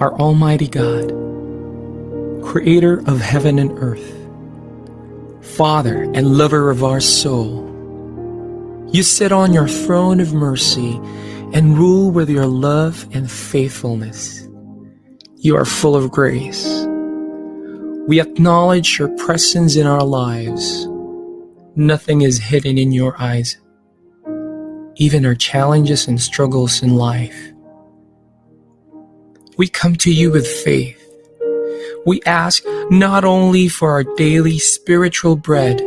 Our Almighty God, Creator of heaven and earth, Father and lover of our soul, you sit on your throne of mercy and rule with your love and faithfulness. You are full of grace. We acknowledge your presence in our lives. Nothing is hidden in your eyes, even our challenges and struggles in life. We come to you with faith. We ask not only for our daily spiritual bread,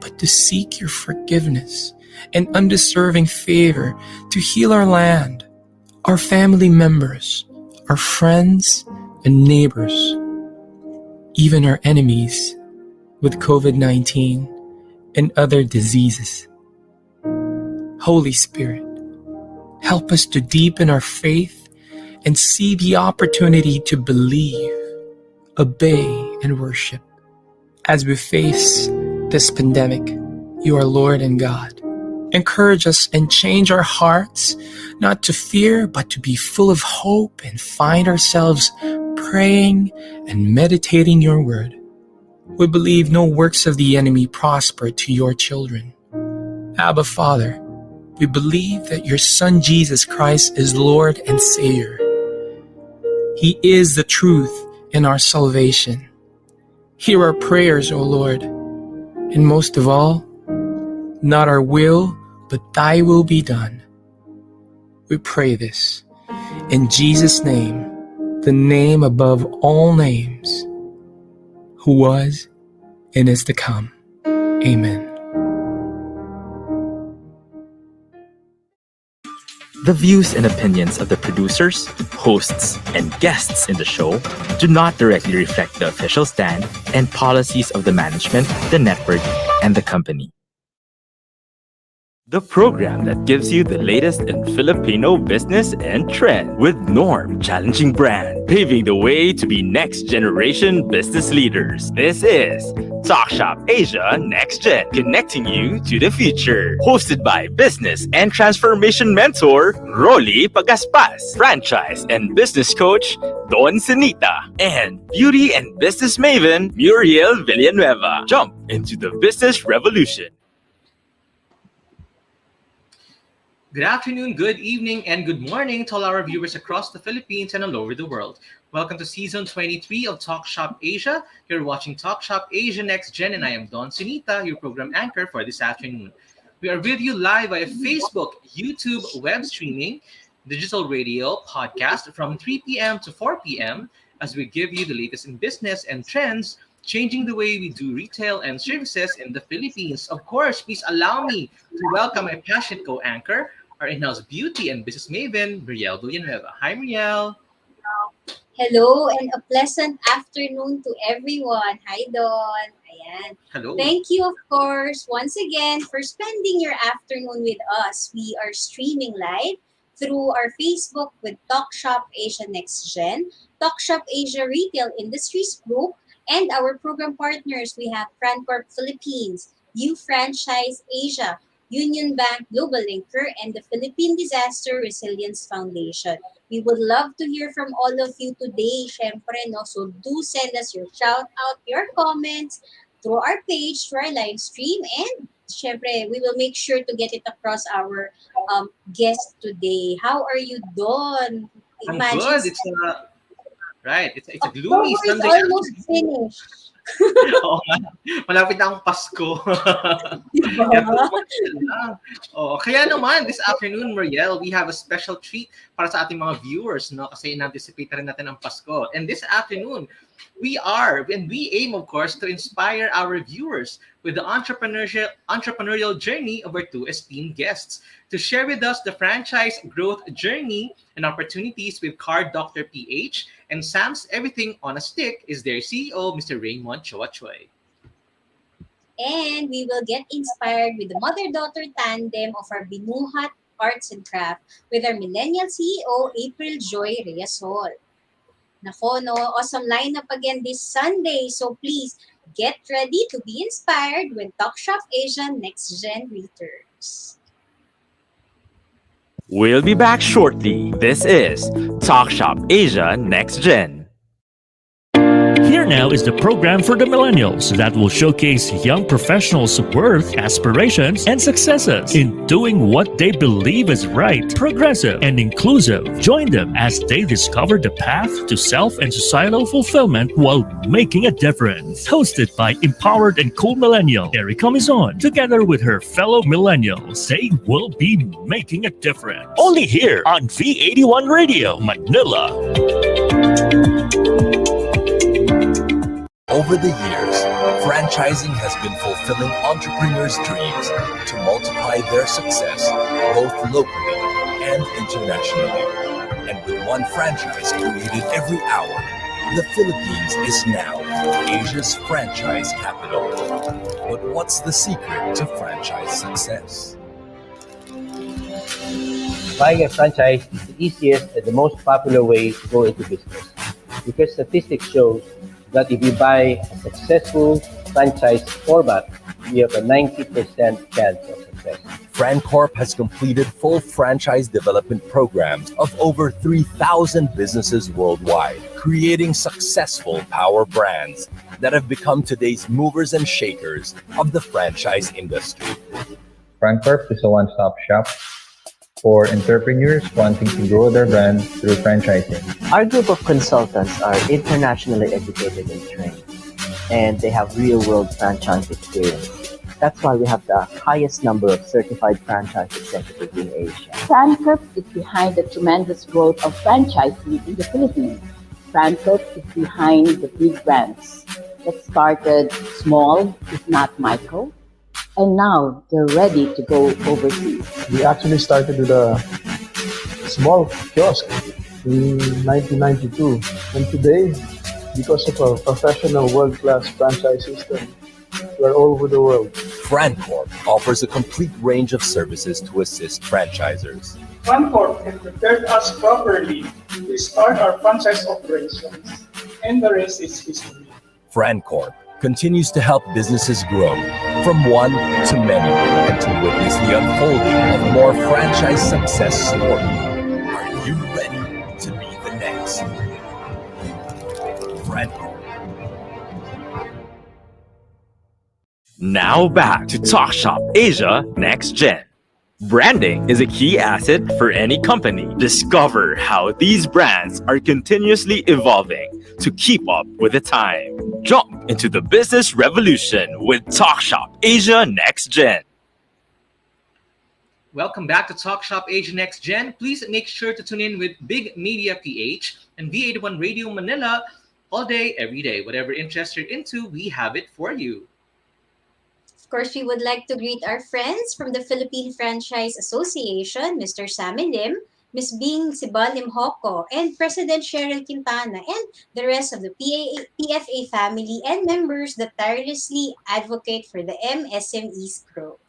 but to seek your forgiveness and undeserving favor to heal our land, our family members, our friends and neighbors, even our enemies with COVID-19 and other diseases. Holy Spirit, help us to deepen our faith and see the opportunity to believe, obey, and worship. As we face this pandemic, you are Lord and God. Encourage us and change our hearts, not to fear, but to be full of hope and find ourselves praying and meditating your word. We believe no works of the enemy prosper to your children. Abba, Father, we believe that your Son Jesus Christ is Lord and Savior. He is the truth in our salvation. Hear our prayers, O Lord, and most of all, not our will, but thy will be done. We pray this in Jesus' name, the name above all names, who was and is to come. Amen. The views and opinions of the producers, hosts, and guests in the show do not directly reflect the official stand and policies of the management, the network, and the company. the program that gives you the latest in Filipino business and trend with Norm Challenging Brand, paving the way to be next generation business leaders. This is Talk Shop Asia Next Gen, connecting you to the future. Hosted by business and transformation mentor Rolly Pagaspas, franchise and business coach Don Senita, and beauty and business maven Muriel Villanueva. Jump into the business revolution. Good afternoon, good evening, and good morning to all our viewers across the Philippines and all over the world. Welcome to Season 23 of Talk Shop Asia. You're watching Talk Shop Asia Next Gen, and I am Don Sunita, your program anchor for this afternoon. We are with you live via Facebook, YouTube, web streaming, digital radio, podcast from 3 p.m. to 4 p.m. as we give you the latest in business and trends, changing the way we do retail and services in the Philippines. Of course, please allow me to welcome my passionate co-anchor, our in-house beauty and business maven, Muriel Villanueva. Hi, Muriel. Hello and a pleasant afternoon to everyone. Hi, Don. Ayan. Hello. Thank you, of course, once again for spending your afternoon with us. We are streaming live through our Facebook with Talk Shop Asia Next Gen, Talk Shop Asia Retail Industries Group, and our program partners. We have FranCorp Philippines, U Franchise Asia, Union Bank Global Linker, and the Philippine Disaster Resilience Foundation. We would love to hear from all of you today, syempre, no? So do send us your shout out, your comments through our page, through our live stream, and syempre, we will make sure to get it across our guest today. How are you, Don? I'm good. It's a gloomy October is Sunday almost afternoon. finished. Oo nga. Malapit na ang Pasko. Diba? Kaya naman, this afternoon, Muriel, we have a special treat para sa ating mga viewers, no? Kasi in-anticipate na rin natin ang Pasko. And this afternoon, we aim, of course, to inspire our viewers with the entrepreneurial journey of our two esteemed guests to share with us the franchise growth journey and opportunities with Car Dr. PH, and Sam's Everything on a Stick is their CEO, Mr. Reymont Choachuy. And we will get inspired with the mother-daughter tandem of our Binuhat Arts and Craft with our millennial CEO, April Joy Reasol. Nako, no, awesome lineup again this Sunday. So please get ready to be inspired when Talk Shop Asia Next Gen returns. We'll be back shortly. This is Talk Shop Asia Next Gen. Here now is the program for the millennials that will showcase young professionals' worth, aspirations, and successes in doing what they believe is right, progressive, and inclusive. Join them as they discover the path to self and societal fulfillment while making a difference. Hosted by empowered and cool millennial Erica Mizon, together with her fellow millennials, they will be making a difference. Only here on V81 Radio, Manila. Over the years, franchising has been fulfilling entrepreneurs' dreams to multiply their success both locally and internationally. And with one franchise created every hour, the Philippines is now Asia's franchise capital. But what's the secret to franchise success? Buying a franchise is the easiest and the most popular way to go into business, because statistics show that if you buy a successful franchise format, you have a 90% chance of success. FranCorp has completed full franchise development programs of over 3,000 businesses worldwide, creating successful power brands that have become today's movers and shakers of the franchise industry. FranCorp is a one-stop shop for entrepreneurs wanting to grow their brand through franchising. Our group of consultants are internationally educated and trained, and they have real-world franchise experience. That's why we have the highest number of certified franchise executives in Asia. FranCorp is behind the tremendous growth of franchising in the Philippines. FranCorp is behind the big brands that started small, if not micro, and now they're ready to go overseas. We actually started with a small kiosk in 1992, and today, because of our professional world-class franchise system, we're all over the world. FranCorp offers a complete range of services to assist franchisors. FranCorp had prepared us properly to start our franchise operations, and the rest is history. FranCorp continues to help businesses grow from one to many and to witness the unfolding of more franchise success stories. Are you ready to be the next? FranCorp. Now back to Talk Shop Asia Next Gen. Branding is a key asset for any company. Discover how these brands are continuously evolving to keep up with the time. Jump into the business revolution with Talk Shop Asia Next Gen. Welcome back to Talk Shop Asia Next Gen. Please make sure to tune in with Big Media PH and V81 Radio Manila all day, every day. Whatever interest you're into, we have it for you. Of course, we would like to greet our friends from the Philippine Franchise Association, Mr. Sammy Lim, Ms. Bing Sibalim Hoko, and President Cheryl Quintana, and the rest of the PFA family and members that tirelessly advocate for the MSME's growth.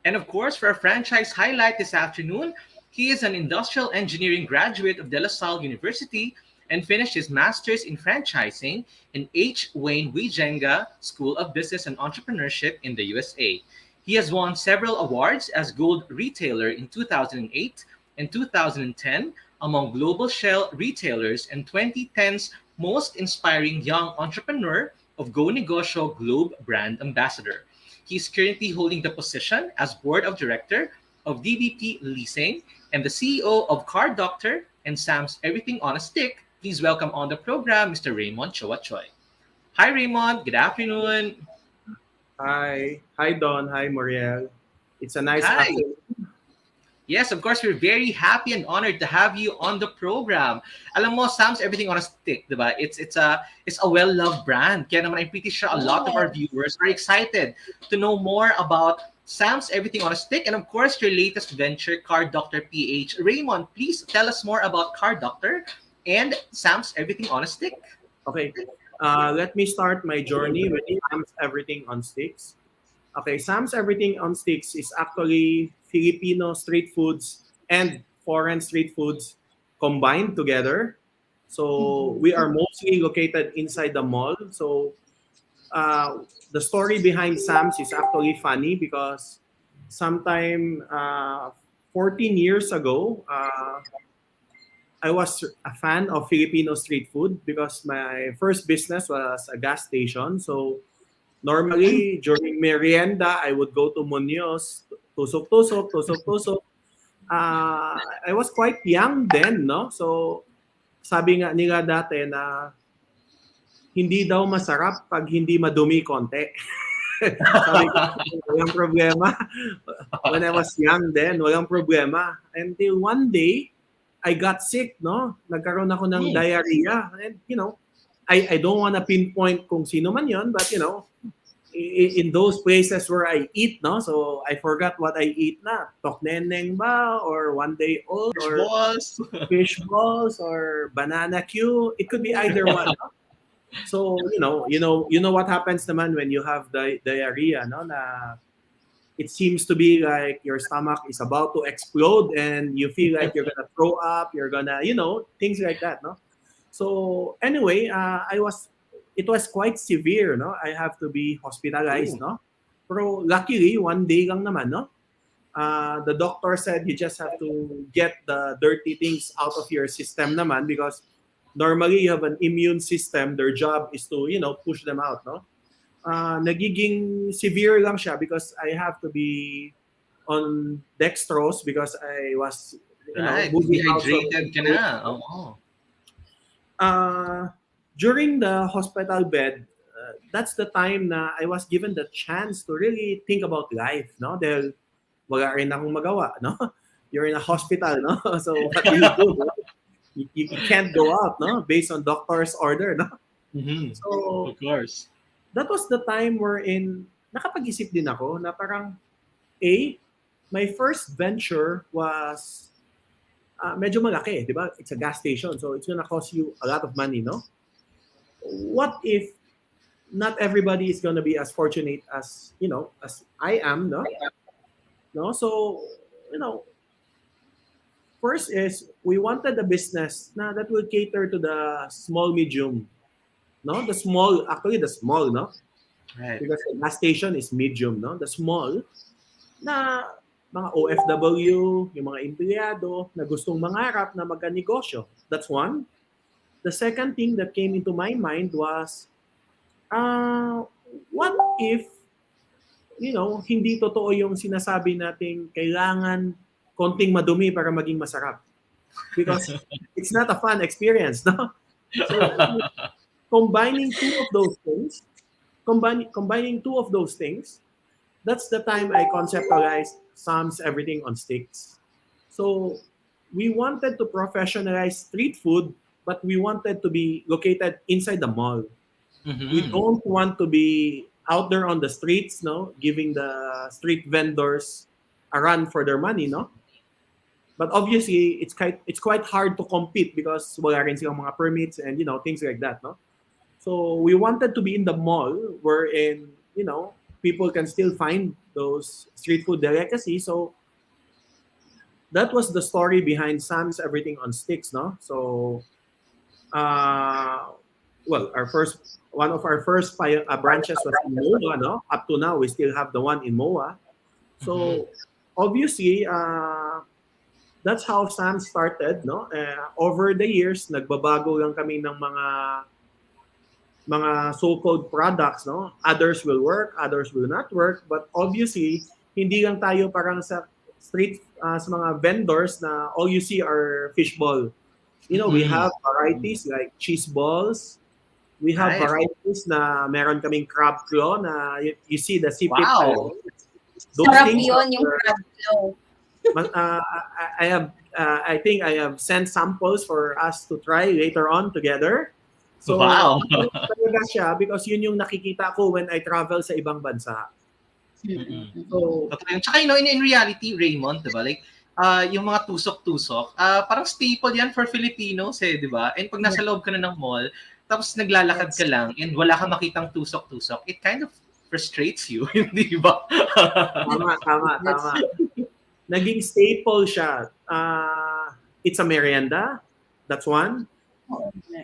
And of course, for our franchise highlight this afternoon, he is an industrial engineering graduate of De La Salle University and finished his master's in franchising in H. Wayne Wijenga School of Business and Entrepreneurship in the USA. He has won several awards as Gold Retailer in 2008 and 2010 among Global Shell Retailers and 2010's Most Inspiring Young Entrepreneur of Go Negosyo Globe Brand Ambassador. He is currently holding the position as Board of Director of DBP Leasing and the CEO of Car Doctor and Sam's Everything on a Stick. Please welcome on the program Mr. Reymont Choachuy. Hi Reymont, good afternoon. Hi Don, hi Moriel. It's a nice Hi. afternoon. Yes, of course, we're very happy and honored to have you on the program. Alam mo, Sam's Everything on a Stick, diba? It's a well-loved brand. Kaya naman, I'm pretty sure a lot of our viewers are excited to know more about Sam's Everything on a Stick and of course, your latest venture, Car Doctor PH. Reymont, please tell us more about Car Doctor and Sam's Everything on a Stick. Okay, let me start my journey with Sam's Everything on Sticks. Okay, Sam's Everything on Sticks is actually Filipino street foods and foreign street foods combined together. So we are mostly located inside the mall. So the story behind Sam's is actually funny because sometime 14 years ago, I was a fan of Filipino street food because my first business was a gas station. So normally during merienda, I would go to Muñoz, tusok. I was quite young then, no? So sabi nga nila dati na hindi daw masarap pag hindi madumi konti. Sabi ko, walang problema. When I was young then, walang problema. Until one day, I got sick, no? Nagkaroon ako ng diarrhea. And, you know, I don't want to pinpoint kung sino man yon, but, you know, in those places where I eat, no? So, I forgot what I eat na. Tokneneng ba? Or one day old? Fish Or balls. fish balls? Or banana Q? It could be either one. No? So, you know what happens naman when you have diarrhea, no? Na it seems to be like your stomach is about to explode and you feel like you're gonna throw up, you're gonna, you know, things like that, no? So anyway, it was quite severe, no? I have to be hospitalized, no? Pero luckily, one day lang naman, no? The doctor said you just have to get the dirty things out of your system naman because normally you have an immune system, their job is to, you know, push them out, no? Nagiging severe lang siya because I have to be on dextrose because I was, you know, moving out Dehydrated ka na. Oo. During the hospital bed, that's the time na I was given the chance to really think about life, no? Dahil wala rin akong magawa, no? You're in a hospital, no? So what do you do? No? You can't go out, no? Based on doctor's order, no? Mm-hmm. So, of course. That was the time wherein nakapag-isip din ako na parang, my first venture was medyo malaki, di ba? It's a gas station, so it's gonna cost you a lot of money, no? What if not everybody is going to be as fortunate as as I am, no. So first is we wanted a business na that will cater to the small medium, no, the small, actually the small, no, Right. because the gas station is medium, no, the small na mga OFW, yung mga empleyado na gustong mangarap na magka-negosyo. That's one. The second thing that came into my mind was, what if, hindi totoo yung sinasabi nating kailangan konting madumi para maging masarap? Because it's not a fun experience, no? So, combining two of those things, that's the time I conceptualized Sam's Everything on Sticks. So we wanted to professionalize street food, but we wanted to be located inside the mall. We don't want to be out there on the streets, no, giving the street vendors a run for their money, no. But obviously, it's quite hard to compete because wala rin silang mga permits and things like that, no. So we wanted to be in the mall wherein people can still find those street food delicacies. So that was the story behind Sam's Everything on Sticks, no? So, well, one of our first branches was in MOA, no? Up to now, we still have the one in MOA. So, obviously, that's how Sam started, no? Over the years, nagbabago lang kami ng mga so-called products, no? Others will work, others will not work, but obviously, hindi lang tayo parang sa street, sa mga vendors na all you see are fishball. We have varieties like cheese balls. We have varieties na meron kaming crab claw na you see the sipit. Wow! Those Sarap things yun, yung crab claw. I think I have sent samples for us to try later on together. So, wow! Talaga siya because yun yung nakikita ko when I travel sa ibang bansa. So, tsaka in reality, Reymont, diba? Like, yung mga tusok-tusok, parang staple yan for Filipinos, diba? And pag nasa loob ka na ng mall, tapos naglalakad ka lang and wala kang makitang tusok-tusok, it kind of frustrates you, hindi ba? Tama. Naging staple siya. It's a merienda. That's one.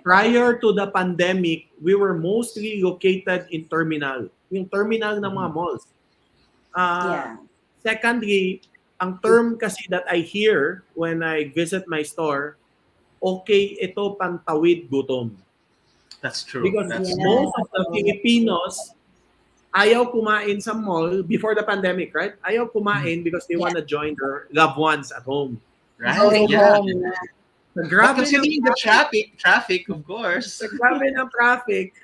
Prior to the pandemic, we were mostly located in terminal. Yung terminal ng mga malls. Secondly, ang term kasi that I hear when I visit my store, okay, ito pantawid gutom. That's true. Because most of the Filipinos ayaw kumain sa mall before the pandemic, right? Ayaw kumain because they want to join their loved ones at home. Right? Home. Grabe considering the traffic, of course. Grabe ng traffic.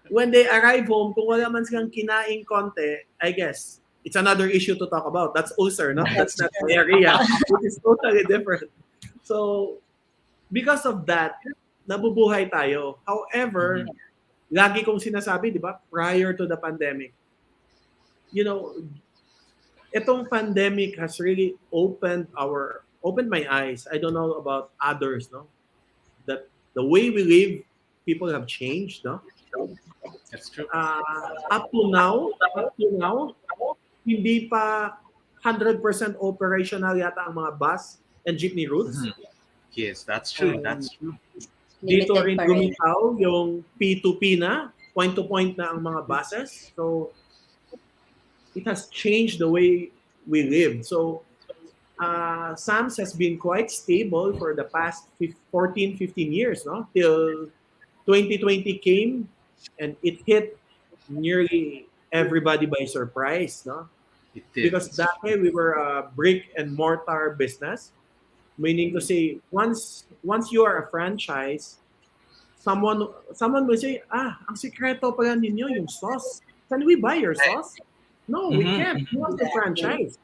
When they arrive home, kung wala man silang kinaing konti, I guess, it's another issue to talk about. That's ulcer, no? That's not diarrhea. It is totally different. So, because of that, nabubuhay tayo. However, lagi kong sinasabi, di ba, prior to the pandemic, itong pandemic has really opened my eyes. I don't know about others, no? That the way we live, people have changed, no? That's true. Up to now, hindi pa 100% operational yata ang mga bus and jeepney routes. Yes, that's true. That's true. Dito rin gumitaw yung P2P na, point-to-point na ang mga buses. So, it has changed the way we live. So, Sam's has been quite stable for the past 14, 15 years, no? Till 2020 came and it hit nearly everybody by surprise, no? It did. Because that way we were a brick and mortar business, meaning to say once you are a franchise, someone will say, ang sikreto pala ninyo yung sauce. Can we buy your sauce? No, we can't. You want the franchise.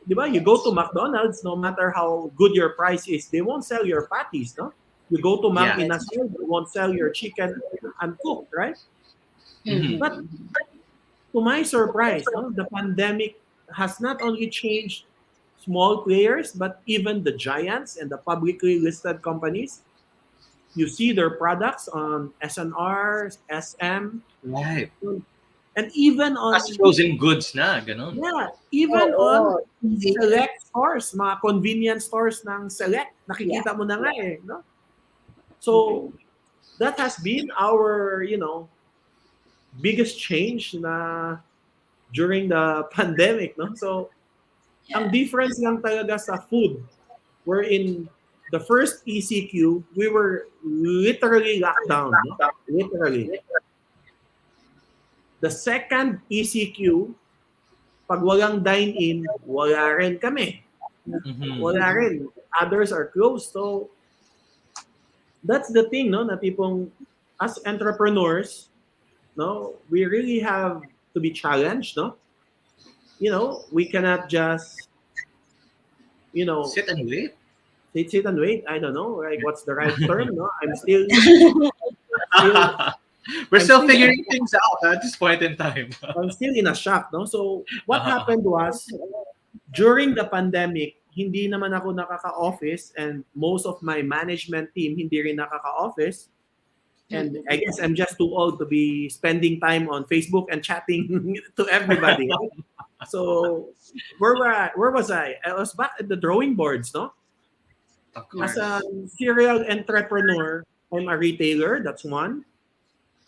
Diba? You go to McDonald's, no matter how good your price is, they won't sell your patties, no? You go to Mac Inasal, they won't sell your chicken uncooked, right? But to my surprise, no, the pandemic has not only changed small players, but even the giants and the publicly listed companies. You see their products on SNR, SM, Right. and even on As frozen goods na, ganun. yeah, even on select stores, mga convenience stores ng select, nakikita mo na nga eh, no? So that has been our, biggest change na during the pandemic, no? So ang difference lang talaga sa food, wherein the first ECQ, we were literally locked down, no? Literally. The second ECQ, pag walang dine-in, wala rin kami. Wala rin. Others are closed. So, that's the thing, no? Na tipong, as entrepreneurs, no, we really have to be challenged, no? We cannot just, sit and wait. Sit and wait. I don't know, like what's the right term, no? I'm still We're still figuring things out at this point in time. I'm still in a shock, no? So what happened was, during the pandemic, hindi naman ako nakaka-office, and most of my management team hindi rin nakaka-office. And I guess I'm just too old to be spending time on Facebook and chatting to everybody. So where was I? I was back at the drawing boards, no? As a serial entrepreneur, I'm a retailer. That's one.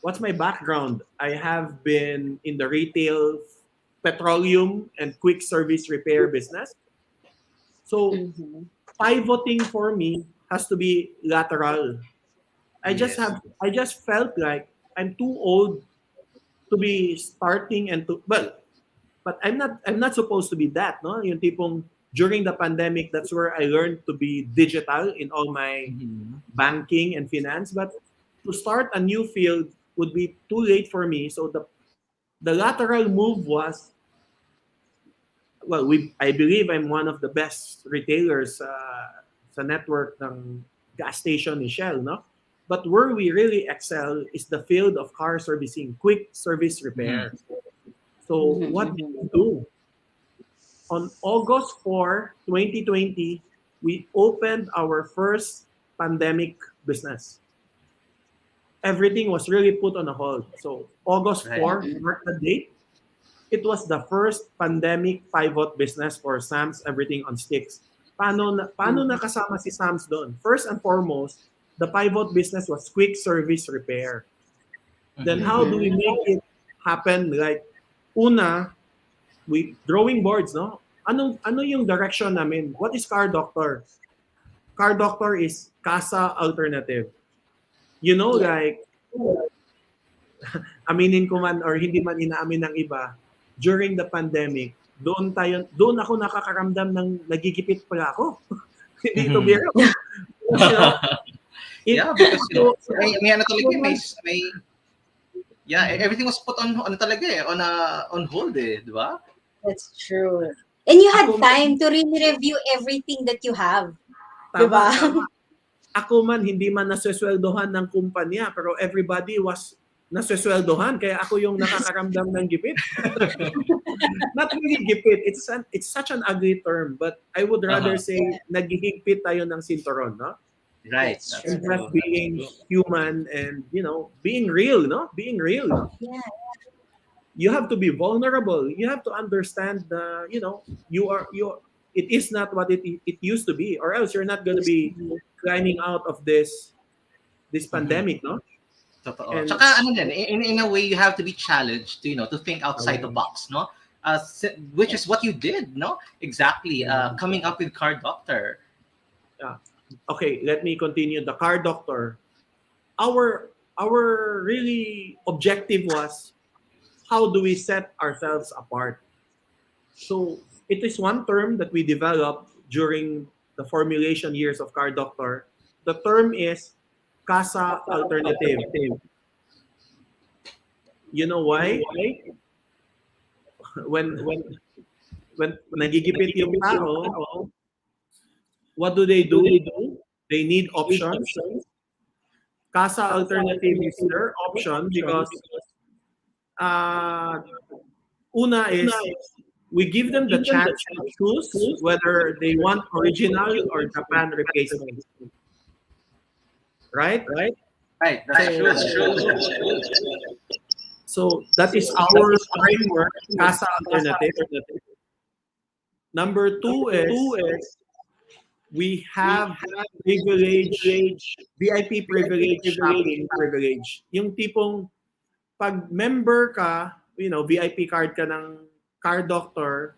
What's my background? I have been in the retail, petroleum, and quick service repair business. So pivoting for me has to be lateral. I just felt like I'm too old to be starting but I'm not supposed to be that, no? Yung tipong during the pandemic, that's where I learned to be digital in all my banking and finance. But to start a new field would be too late for me. So the lateral move was, I believe I'm one of the best retailers sa network ng gas station ni Shell, no? But where we really excel is the field of car servicing, quick service repair. So what did we do? On August 4, 2020, we opened our first pandemic business. Everything was really put on a hold. So August 4, marked the date. It was the first pandemic pivot business for Sam's Everything on Sticks. Paano nakasama si Sam's doon? First and foremost, the pivot business was quick service repair. Then how do we make it happen? Like, una, we drawing boards, no? Ano yung direction namin? What is Car Doctor? Car Doctor is casa alternative. Like, aminin ko man or hindi man inaamin ng iba, during the pandemic, doon ako nakakaramdam ng nagigipit pala ako. Hindi to biro. Because may ano talaga, everything was put on talaga eh, on hold eh, di ba? That's true. And you had time to really review everything that you have. Diba? Ako man, hindi man nasesweldohan ng kumpanya, pero everybody was nasesweldohan, kaya ako yung nakakaramdam ng gipit. Not really gipit, it's such an ugly term, but I would rather say naghihigpit tayo ng sinturon, no? Right. And just being human and, being real, no? Being real. Yeah. You have to be vulnerable. You have to understand it is not what it used to be, or else you're not going to be climbing out of this pandemic, no? Totoo. Tsaka in a way you have to be challenged to think outside the box, no? Which is what you did, no? Exactly. Coming up with Car Doctor. Yeah. Okay, let me continue. The Car Doctor. Our really objective was, how do we set ourselves apart? So it is one term that we developed during the formulation years of Car Doctor. The term is casa alternative. You know why? When nagigipit yung tao, what do? They need options. Casa alternative is their option because una is we give them the chance to choose whether they want original or Japan replacement. right? Right, that's true. So that is our framework, Casa Alternative. Number two is we have privilege, VIP privilege, shopping privilege. Yung tipong pag member ka, VIP card ka ng car doctor,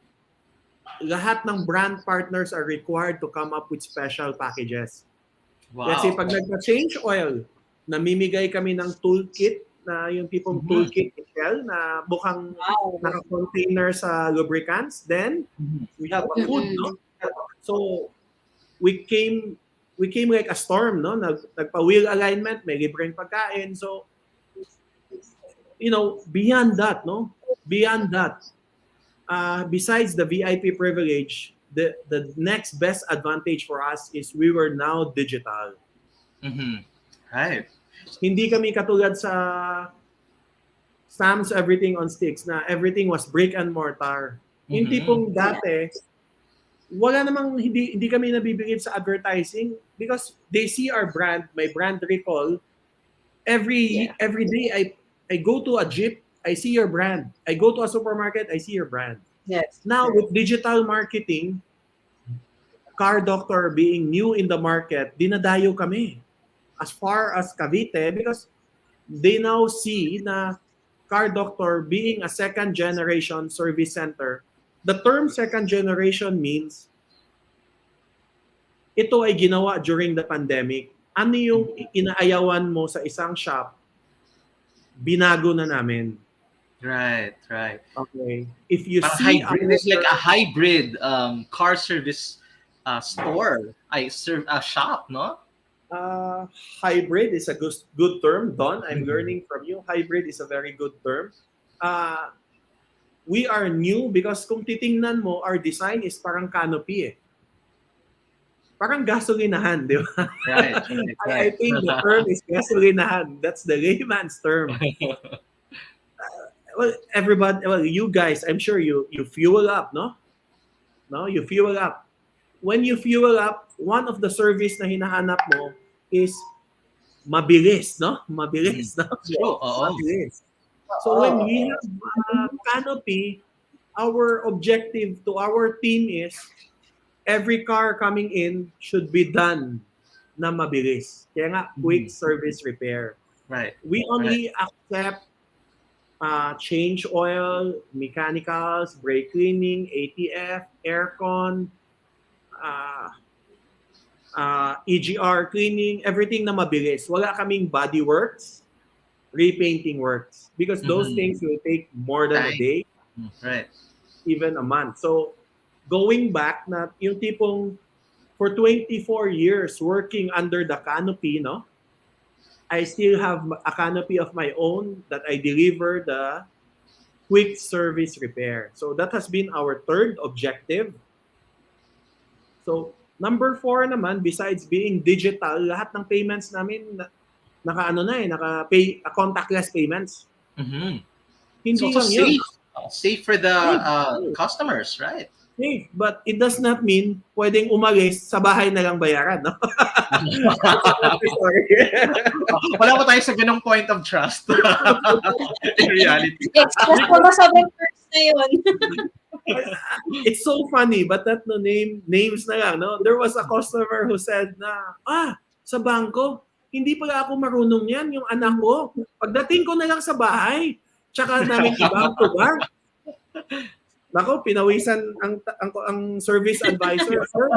lahat ng brand partners are required to come up with special packages. Wow. Kasi pag nagka-change oil, namimigay kami ng toolkit na yung tipong toolkit shell na mukhang naka-container sa lubricants. Then, we have a food, no? So, we came like a storm, no? Nagpa-wheel alignment, may libreng pagkain. So, beyond that, no? Beyond that, besides the VIP privilege, the next best advantage for us is we were now digital. Right. Hindi kami katulad sa Sam's Everything on Sticks na everything was brick and mortar. Yung tipong dati, wala namang hindi kami nabibigit sa advertising because they see our brand, my brand recall. Every day I go to a jeep, I see your brand. I go to a supermarket, I see your brand. Yes. Now with digital marketing, Car Doctor being new in the market, dinadayo kami as far as Cavite because they now see na Car Doctor being a second generation service center. The term second generation means ito ay ginawa during the pandemic. Ano yung inaayawan mo sa isang shop, binago na namin. Right. Okay. If you Parang see hybrid, it's like a hybrid car service store. Shop, no? Hybrid is a good term. Don, I'm learning from you. Hybrid is a very good term. We are new because kung titingnan mo, our design is parang canopy eh. Parang gasolinahan, di ba? Right. I think the term is gasolinahan. That's the layman's term. You guys, I'm sure you fuel up, no? No, you fuel up. When you fuel up, one of the service na hinahanap mo is mabilis, no? Mabilis, no? Mabilis. So when we have canopy, our objective to our team is every car coming in should be done na mabilis. Kaya nga, quick service repair. Right. We only accept change oil, mechanicals, brake cleaning, ATF, aircon, EGR cleaning, everything na mabilis. Wala kaming body works, repainting works. Because those things will take more than a day, right? Even a month. So, going back na yung tipong for 24 years working under the canopy, no? I still have a canopy of my own that I deliver the quick service repair. So that has been our third objective. So number 4 naman, besides being digital, lahat ng payments namin naka-pay contactless payments. Hindi so lang yun. Safe for the customers, right? Safe, but it does not mean pwedeng umalis sa bahay na lang bayaran, no? Wala pa tayo sa ganong point of trust. In reality. Express ko na sa first na yun. It's so funny, but that names na lang, no? There was a customer who said na, sa bangko, hindi pala ako marunong yan, yung anak ko. Pagdating ko na lang sa bahay, tsaka namin i-bank to bank. Nako, pinawisan ang service advisor. Sir,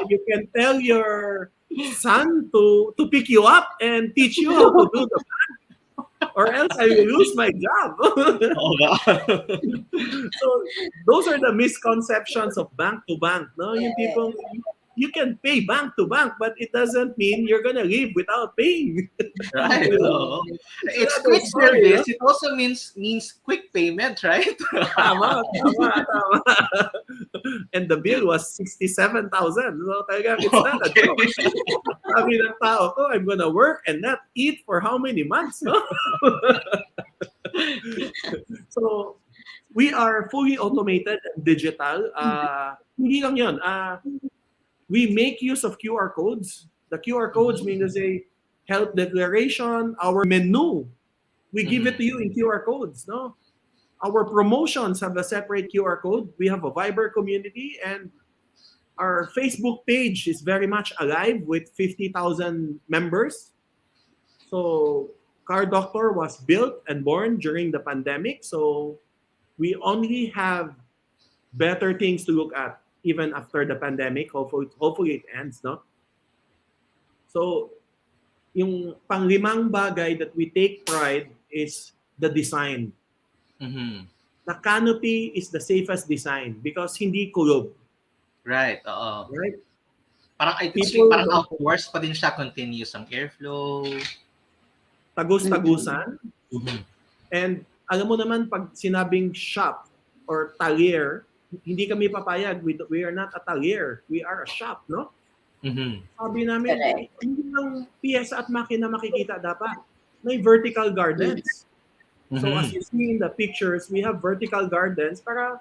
you can tell your son to pick you up and teach you how to do the bank, or else I will lose my job. So those are the misconceptions of bank to bank. No, yung tipong you can pay bank to bank, but it doesn't mean you're gonna leave without paying. Right. It's quick service. It also means quick payment, right? Tama. And the bill was 67,000. So talagang it's not a joke. Sabi ng tao ko, I'm gonna work and not eat for how many months? No? So we are fully automated and digital. Hindi lang yun. We make use of QR codes. The QR codes mean to say, health declaration, our menu. We give it to you in QR codes, no? Our promotions have a separate QR code. We have a Viber community, and our Facebook page is very much alive with 50,000 members. So Car Doctor was built and born during the pandemic. So we only have better things to look at even after the pandemic. Hopefully it ends, no? So yung panglimang bagay that we take pride is the design. The canopy is the safest design because hindi kulob. Right, oo. Right? Parang parang outdoors pa din siya, continuous ang airflow. Tagus-tagusan. And alam mo naman, pag sinabing shop or talyer, hindi kami papayag. We are not a talyer. We are a shop, no? Sabi namin, hindi lang piyesa at makina makikita dapat. May vertical gardens. So as you see in the pictures, we have vertical gardens para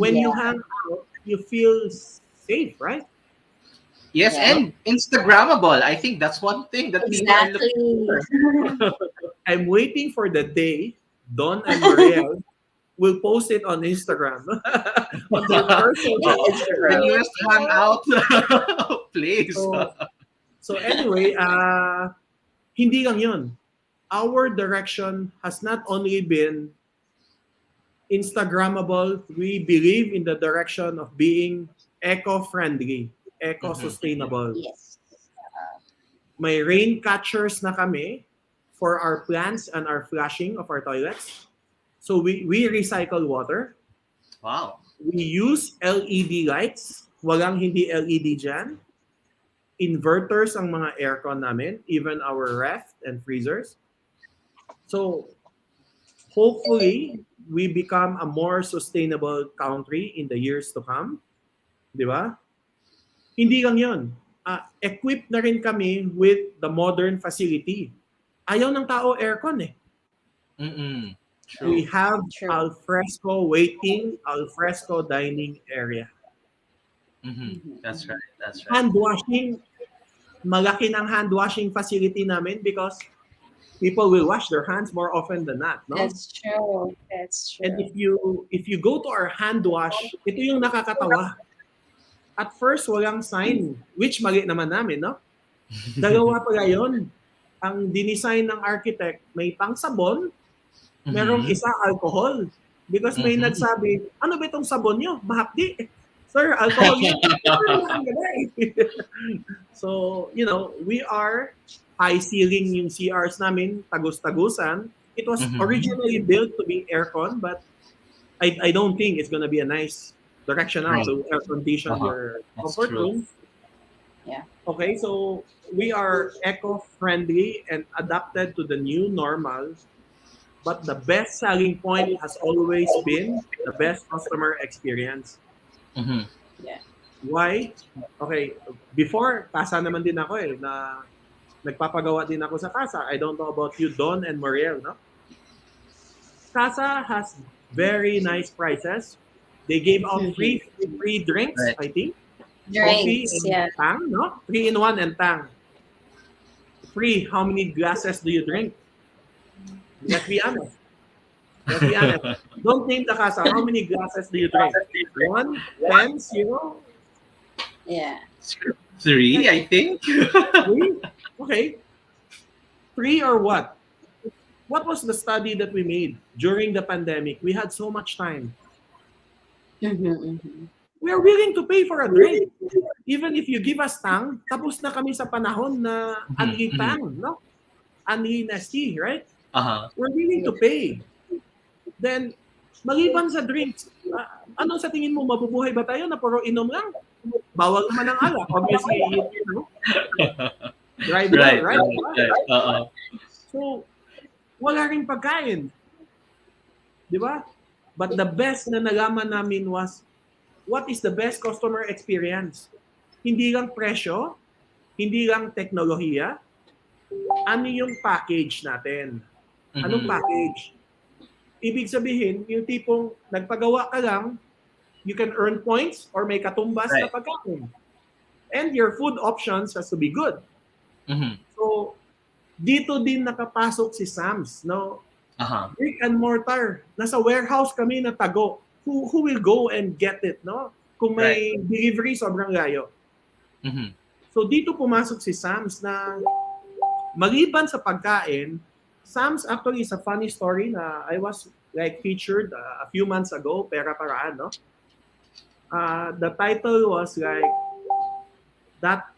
when you hang out, you feel safe, right? Yes, and Instagrammable. I think that's one thing that people are looking for. I'm waiting for the day Don and Mariel will post it on Instagram. On their personal Instagram. The newest hangout place. So anyway, hindi lang yun. Our direction has not only been Instagrammable, we believe in the direction of being eco-friendly, eco-sustainable. Yes. May rain catchers na kami for our plants and our flushing of our toilets. So we recycle water. Wow. We use LED lights. Walang hindi LED dyan. Inverters ang mga aircon namin, even our ref and freezers. So hopefully, we become a more sustainable country in the years to come. Di ba? Hindi lang yun. Equipped na rin kami with the modern facility. Ayaw ng tao aircon eh. True. We have alfresco waiting, alfresco dining area. That's right. That's right. Hand washing, malaki ng hand washing facility namin because people will wash their hands more often than not, no? That's true. That's true. And if you go to our hand wash, ito yung nakakatawa. At first, walang sign, which mali naman namin, no? Dalawa pala yun. Ang dinisign ng architect, may pangsabon, merong isa alcohol. Because may nagsabi, ano ba itong sabon nyo? Mahapdi. Sir, alcohol yun. So, you know, we are high ceiling yung CRs namin, tagus-tagusan. It was originally built to be aircon, but I don't think it's gonna be a nice direction now to air condition your comfort room. Yeah. Okay, so we are eco-friendly and adapted to the new normal, but the best selling point has always been the best customer experience. Yeah. Why? Okay, before, kasa naman din ako eh, na nagpapagawa din ako sa Casa. I don't know about you, Don and Mariel, no? Casa has very nice prices. They gave out free drinks, I think. Drinks, Coffee and Tang, no? 3-in-1 and Tang. Free. How many glasses do you drink? Let's be honest. Let's be honest. Don't name the Casa. How many glasses do you drink? 1, 10, 0? Yeah. 3, I think. 3? Okay. 3 or what? What was the study that we made during the pandemic? We had so much time. We are willing to pay for a drink. Even if you give us Tang, tapos na kami sa panahon na unli Tang, no? Unli Nesty, right? We're willing to pay. Then, maliban sa drinks, ano sa tingin mo, mabubuhay ba tayo na puro inom lang? Bawal naman ang alak. Obviously, you know. Right? So, wala rin pagkain. Di ba? But the best na nalaman namin was, what is the best customer experience? Hindi lang presyo, hindi lang teknolohiya, ano yung package natin? Anong package? Ibig sabihin, yung tipong nagpagawa ka lang, you can earn points or may katumbas na pagkain. And your food options has to be good. So, dito din nakapasok si Sam's, no? Aha. Brick and mortar. Nasa warehouse kami na tago. Who will go and get it, no? Kung may delivery, sobrang layo. Mhm. So dito pumasok si Sam's na maliban sa pagkain, Sam's actually is a funny story na I was like featured a few months ago, Pera Paraan, no? The title was like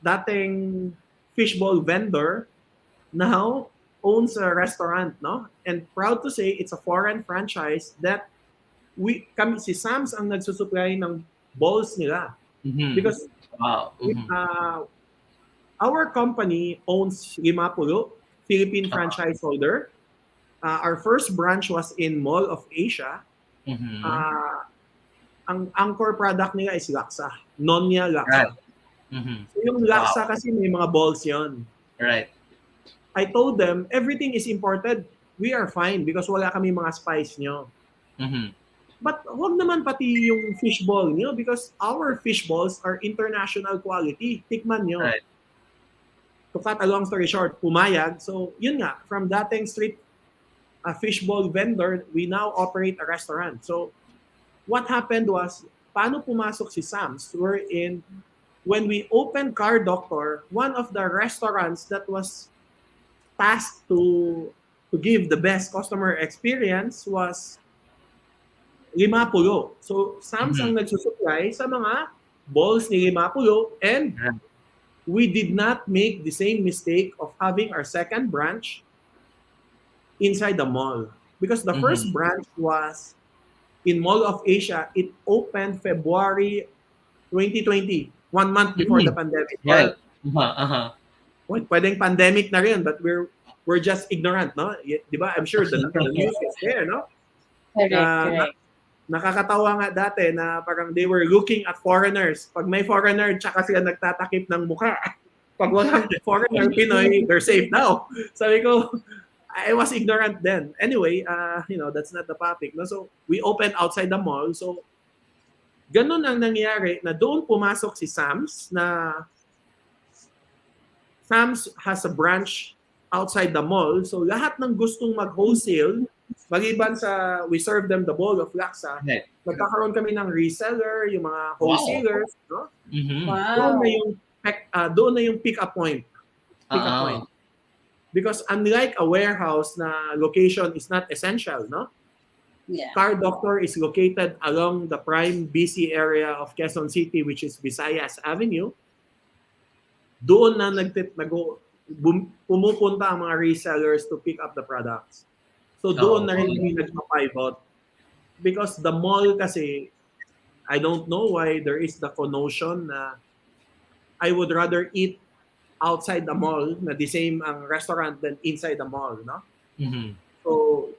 dating fishball vendor now owns a restaurant, no? And proud to say it's a foreign franchise that si Sam's ang nagsusupply ng balls nila. Mhm. Because Wow. our company owns Limapulo, Philippine franchise holder. Our first branch was in Mall of Asia. Mhm. Ang anchor product nila is laksa. Nonya laksa. Mhm. So yung laksa kasi may mga balls yon. Right. I told them, everything is imported. We are fine because wala kami mga spice nyo. Mhm. But wag naman pati yung fishball nyo because our fishballs are international quality. Tikman nyo. Right. To cut a long story short, pumayag. So yun nga, from dating street fishball vendor, we now operate a restaurant. So what happened was, paano pumasok si Sam's? When we opened Car Doctor, one of the restaurants that was tasked to give the best customer experience was Limapulo. So Sam's ang nagsusupply sa mga balls ni Limapulo, and we did not make the same mistake of having our second branch inside the mall. Because the first branch was in Mall of Asia. It opened February 2020, 1 month before the pandemic. Right. Well, pwedeng pandemic na rin, but we're just ignorant, no? Di ba? I'm sure the news is there, no? Correct. Nakakatawa nga dati na parang they were looking at foreigners. Pag may foreigner, tsaka sila nagtatakip ng mukha. Pag walang foreigner, Pinoy, they're safe now. Sabi ko, I was ignorant then. Anyway, that's not the topic. No? So, we opened outside the mall. So, ganun ang nangyari na doon pumasok si Sam's na Sam's has a branch outside the mall. So, lahat ng gustong mag-wholesale, maliban sa we serve them the bowl of laksa, nagkakaroon kami ng reseller, yung mga wholesalers. No? Wow. Doon na yung pick-up point. Pick-up point. Because unlike a warehouse na location is not essential, no? Yeah. Car Doctor is located along the prime busy area of Quezon City, which is Visayas Avenue. Doon na pumupunta ang mga resellers to pick up the products. So doon na rin kami nagpa-pivot. Because the mall kasi, I don't know why there is the connotation na I would rather eat outside the mall na the same ang restaurant than inside the mall, no? So,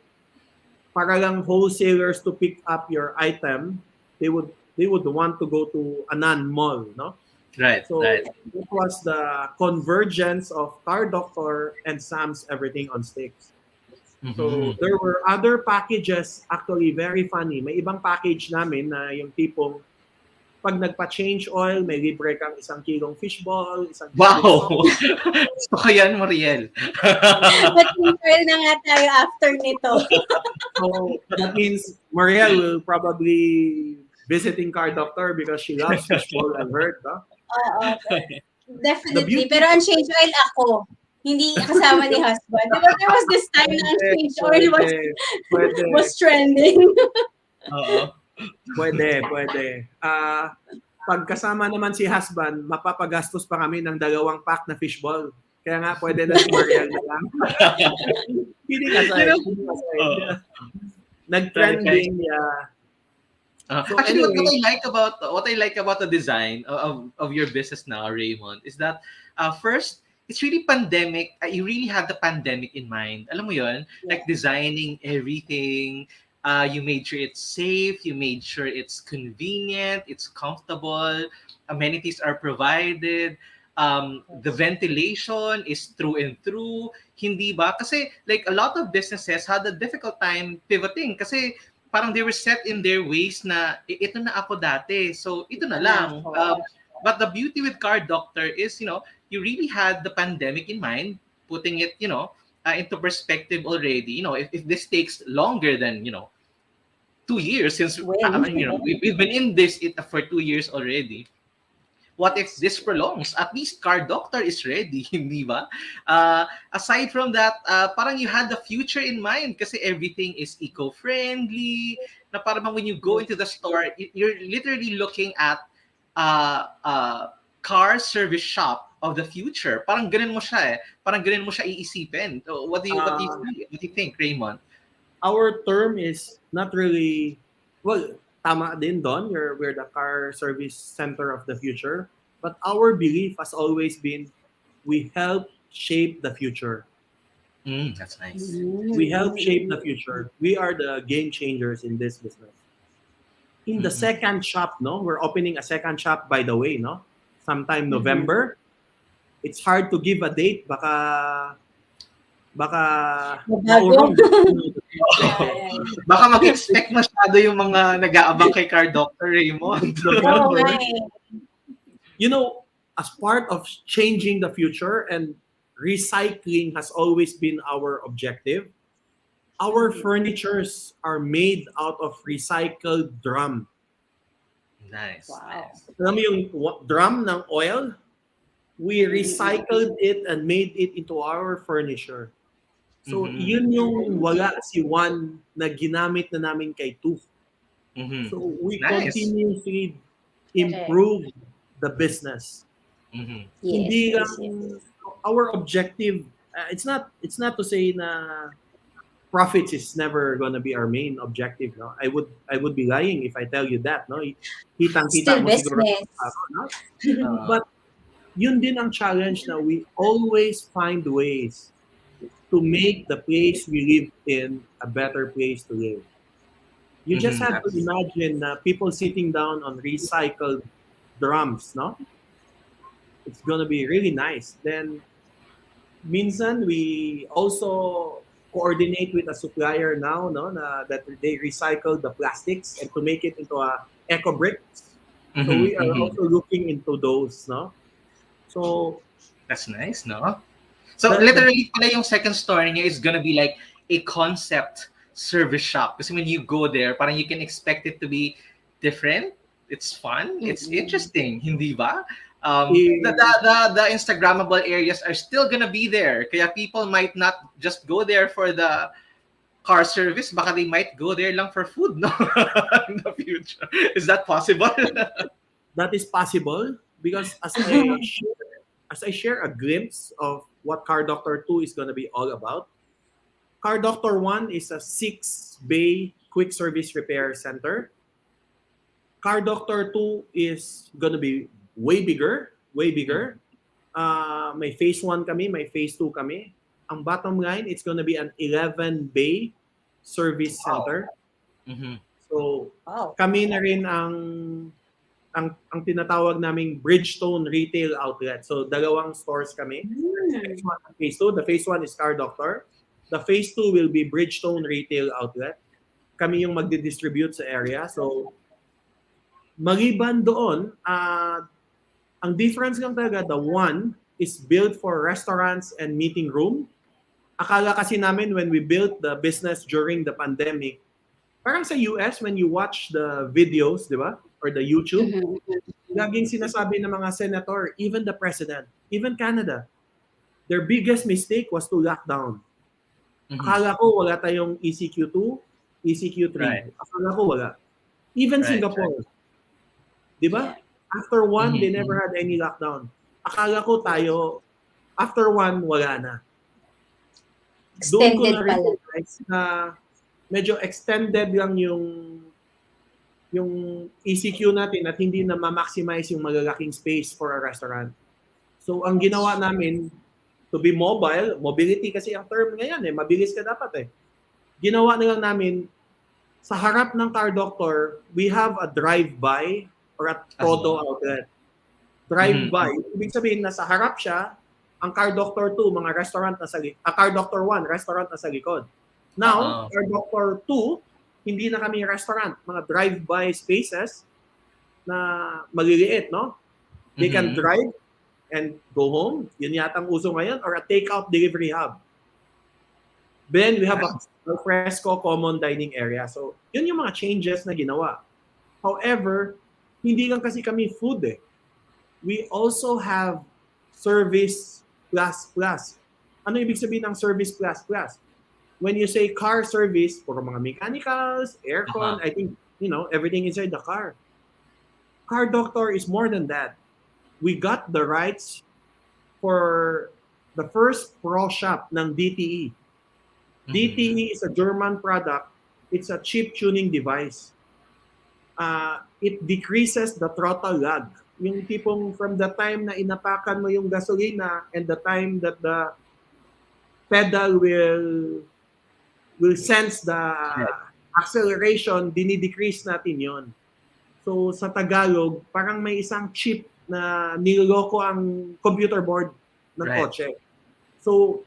para lang wholesalers to pick up your item, they would want to go to a non-mall, no? Right. So, it was the convergence of Car Doctor and Sam's Everything on Sticks. So, there were other packages, actually very funny. May ibang package namin na yung tipong pag nagpa-change oil, may libre kang 1 kilong fishball, 1 Wow! Gusto ko yan, Mariel. But na nga tayo after nito. So, that means Mariel will probably visiting Car Doctor because she loves fishball, I've heard. No? Definitely. Pero ang change oil ako. Hindi kasama ni husband. Diba there was this time na ang change oil was trending. Pwede. Pag kasama naman si husband, mapapagastos pa kami ng 2 pack na fishball. Kaya nga, pwede na si Mariel na lang. Kidding aside. Nag-trending. So actually, anyway, what I like about the design of your business now, Reymont, is that first, it's really pandemic. You really have the pandemic in mind. Alam mo yun? Like designing everything. You made sure it's safe. You made sure it's convenient. It's comfortable. Amenities are provided. The ventilation is through and through. Hindi ba? Kasi like a lot of businesses had a difficult time pivoting kasi parang they were set in their ways na ito na ako dati. So ito na lang. But the beauty with Car Doctor is, you really had the pandemic in mind. putting it, into perspective already. If this takes longer than 2 years, since we've been in this for 2 years already. What if this prolongs? At least Car Doctor is ready, hindi ba? Aside from that, parang you had the future in mind kasi everything is eco-friendly. Na parang when you go into the store, you're literally looking at car service shop of the future. Parang ganun mo siya eh. Parang ganun mo siya iisipin. So, what do you think, Reymont? Our term is not really, well, tama din Don, we're the car service center of the future. But our belief has always been, we help shape the future. That's nice. We help shape the future. We are the game changers in this business. In the second shop, no, we're opening a second shop, by the way, no, sometime November. It's hard to give a date. Baka maurong. Baka mag-expect masyado yung mga nag-aabang kay Car Doctor Reymont. As part of changing the future, and recycling has always been our objective. Our furnitures are made out of recycled drum. Nice. Wow. Alam mo yung drum ng oil? We recycled it and made it into our furniture. So, yun yung wala si Juan na ginamit na namin kay Tu. So, we continuously improve the business. Hindi lang, our objective, it's not to say na profits is never gonna be our main objective. No? I would be lying if I tell you that. No? Kitang-kita mo siguro. No? But yun din ang challenge na we always find ways to make the place we live in a better place to live. You just have to imagine people sitting down on recycled drums, no? It's gonna be really nice. Then, minsan we also coordinate with a supplier now, no, that they recycle the plastics and to make it into a eco bricks. So we are also looking into those, no? So that's nice, no? So literally pala yung second store niya is gonna be like a concept service shop. Kasi when you go there, parang you can expect it to be different. It's fun. It's interesting, hindi ba? The Instagrammable areas are still gonna be there. Kaya people might not just go there for the car service. Baka they might go there lang for food, no? In the future. Is that possible? That is possible because as I share a glimpse of what Car Doctor 2 is going to be all about. Car Doctor 1 is a 6-bay quick service repair center. Car Doctor 2 is going to be way bigger. May phase 1 kami, may phase 2 kami. Ang bottom line, it's going to be an 11-bay service center. So, kami na rin ang tinatawag naming Bridgestone Retail Outlet. So, dalawang stores kami. Phase 1 and Phase 2. The Phase 1 is Car Doctor. The Phase 2 will be Bridgestone Retail Outlet. Kami yung magdi-distribute sa area. So, maliban doon, ang difference lang talaga, the one is built for restaurants and meeting room. Akala kasi namin when we built the business during the pandemic, parang sa US, when you watch the videos, di ba? Or the YouTube, laging sinasabi ng mga senator, even the president, even Canada, their biggest mistake was to lock down. Akala ko wala tayong ECQ2, ECQ3. Akala ko wala. Even Singapore. Di ba? After one, they never had any lockdown. Akala ko tayo, after one, wala na. Doon ko na-realize na medyo extended lang yung ECQ natin at hindi na ma-maximize yung malalaking space for a restaurant. So, ang ginawa namin, to be mobile, mobility kasi ang term ngayon mabilis ka dapat Ginawa na lang namin, sa harap ng Car Doctor, we have a drive-by or a Todo outlet. Drive-by. Ibig sabihin na sa harap siya, ang Car Doctor 2, mga restaurant na sa likod. Car Doctor 1, restaurant na sa likod. Now, Car Doctor 2, hindi na kami restaurant, mga drive-by spaces na maliliit, no? They can drive and go home. Yun yata ang uso ngayon, or a takeout delivery hub. Then we have a fresco common dining area. So, yun yung mga changes na ginawa. However, hindi lang kasi kami food eh. We also have service plus plus. Ano ibig sabihin ng service plus plus? When you say car service, puro mga mechanicals, aircon, I think, everything inside the car. Car doctor is more than that. We got the rights for the first pro shop ng DTE. DTE is a German product. It's a chip tuning device. It decreases the throttle lag. Yung tipong from the time na inapakan mo yung gasolina and the time that the pedal will sense the acceleration, dinidecrease natin yon. So sa Tagalog, parang may isang chip na niloloko ang computer board ng kotse. So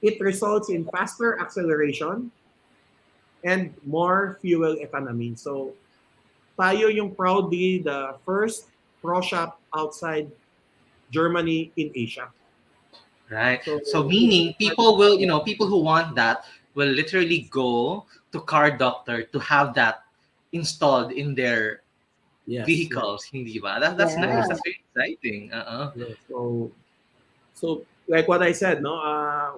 it results in faster acceleration and more fuel economy. So tayo yung proudly the first pro shop outside Germany in Asia. Right. So meaning people will, people who want that will literally go to car doctor to have that installed in their vehicles, hindi ba? That's nice. That's very exciting. So like what I said,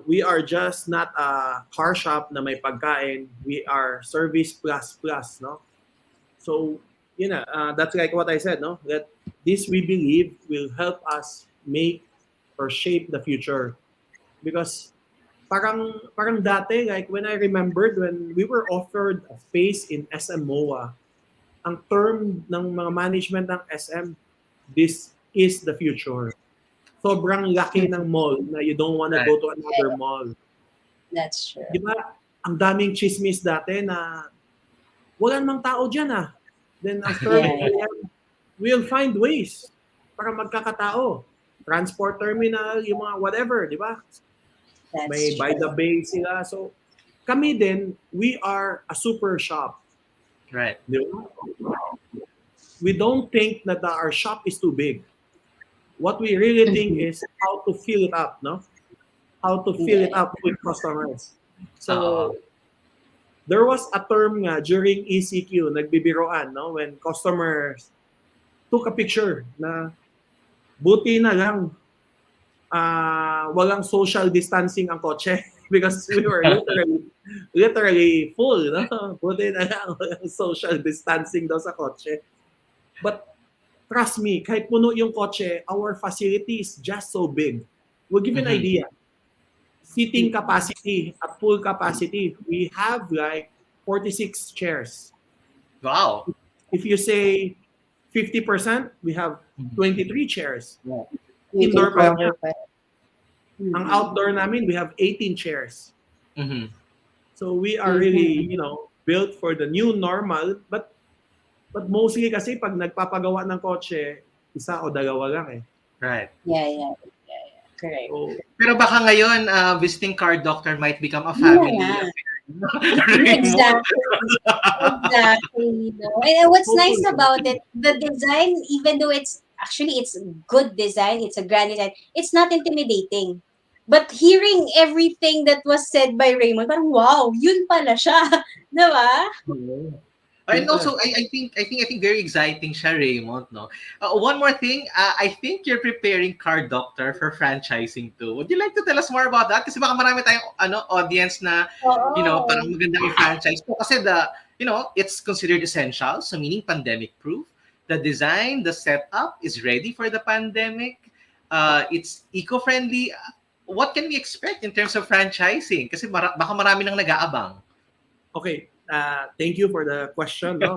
we are just not a car shop na may pagkain. We are service plus plus, no? So, that's like what I said, no? That this we believe will help us make or shape the future. Because parang dati, like when I remembered when we were offered a space in SM MOA, ang term ng mga management ng SM, this is the future. Sobrang laki ng mall na you don't want to go to another mall. That's true. Di ba, ang daming chismis dati na wala namang tao dyan ah. Then after, we'll find ways para magkakatao. Transport terminal, yung mga whatever, di ba? May by the bay sila. So, kami din, we are a super shop. Right. Di ba? We don't think that our shop is too big. What we really think is how to fill it up, no? How to fill it up with customers. So, there was a term nga during ECQ, nagbibiroan, no? When customers took a picture na buti na lang walang social distancing ang kotse because we were literally full, no? Buti na lang walang social distancing daw sa kotse. But trust me, kahit puno yung kotse, our facility is just so big. We'll give you an idea. Seating capacity, at full capacity, we have like 46 chairs. Wow. If you say 50%, we have 23 chairs. Indoor pa lang. Ang outdoor namin, we have 18 chairs. So we are really, built for the new normal. But mostly kasi pag nagpapagawa ng kotse, isa o dalawa lang eh. Right. Yeah. Correct. So, pero baka ngayon, visiting car doctor might become a family affair. Exactly. And what's nice about it, the design, even though it's good design, it's a grand design, it's not intimidating. But hearing everything that was said by Reymont, parang wow, yun pala siya. Diba? And also, I think very exciting siya, Reymont, no? One more thing, I think you're preparing car doctor for franchising too. Would you like to tell us more about that? Kasi baka marami tayong audience na, parang magandang i-franchise po. Kasi it's considered essential, so meaning pandemic-proof. The design, the setup is ready for the pandemic. It's eco-friendly. What can we expect in terms of franchising? Kasi baka marami nang nag-aabang. Okay. Thank you for the question. No?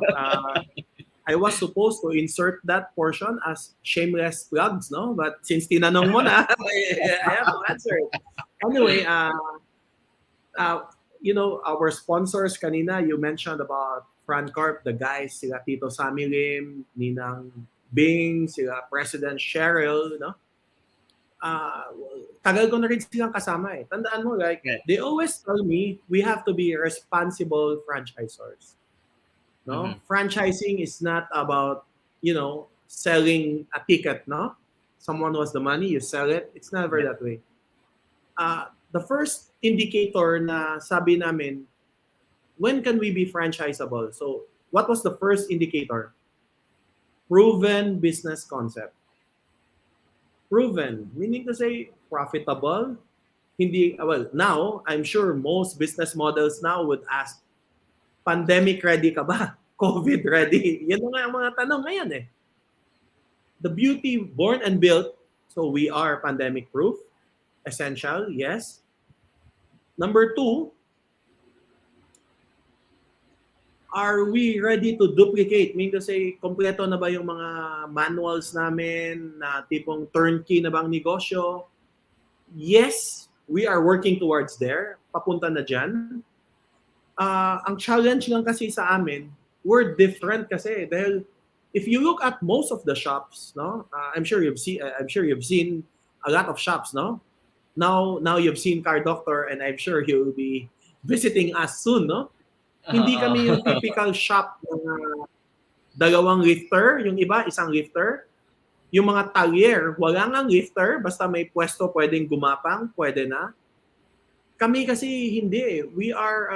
I was supposed to insert that portion as shameless plugs, no? But since tinanong mo na, I have to answer it. Anyway, our sponsors kanina, you mentioned about FranCorp, the guys, sila Tito Sammy Lim, Ninang Bing, sila President Cheryl, no? Tagal ko na rin silang kasama eh. Tandaan mo, they always tell me we have to be responsible franchisors. No? Franchising is not about, selling a ticket, no? someone who has the money, you sell it. It's never that way. The first indicator na sabi namin, when can we be franchisable? So, what was the first indicator? Proven business concept. Proven, meaning to say profitable. Hindi, well, now, I'm sure most business models now would ask, pandemic ready ka ba? COVID ready? Yan nga ang mga tanong ngayon eh. The beauty, born and built, so we are pandemic proof. Essential, yes. Number 2, are we ready to duplicate? Meaning to say, kompleto na ba yung mga manuals namin na tipong turnkey na bang negosyo? Yes, we are working towards there. Papunta na dyan. Ang challenge lang kasi sa amin, we're different kasi dahil if you look at most of the shops, no, I'm sure you've seen a lot of shops, no. Now you've seen Car Doctor, and I'm sure you'll be visiting us soon, no. Hindi kami yung typical shop na dalawang lifter, yung iba isang lifter. Yung mga talyer, wala ngang lifter, basta may pwesto pwedeng gumapang, pwede na. Kami kasi hindi. We are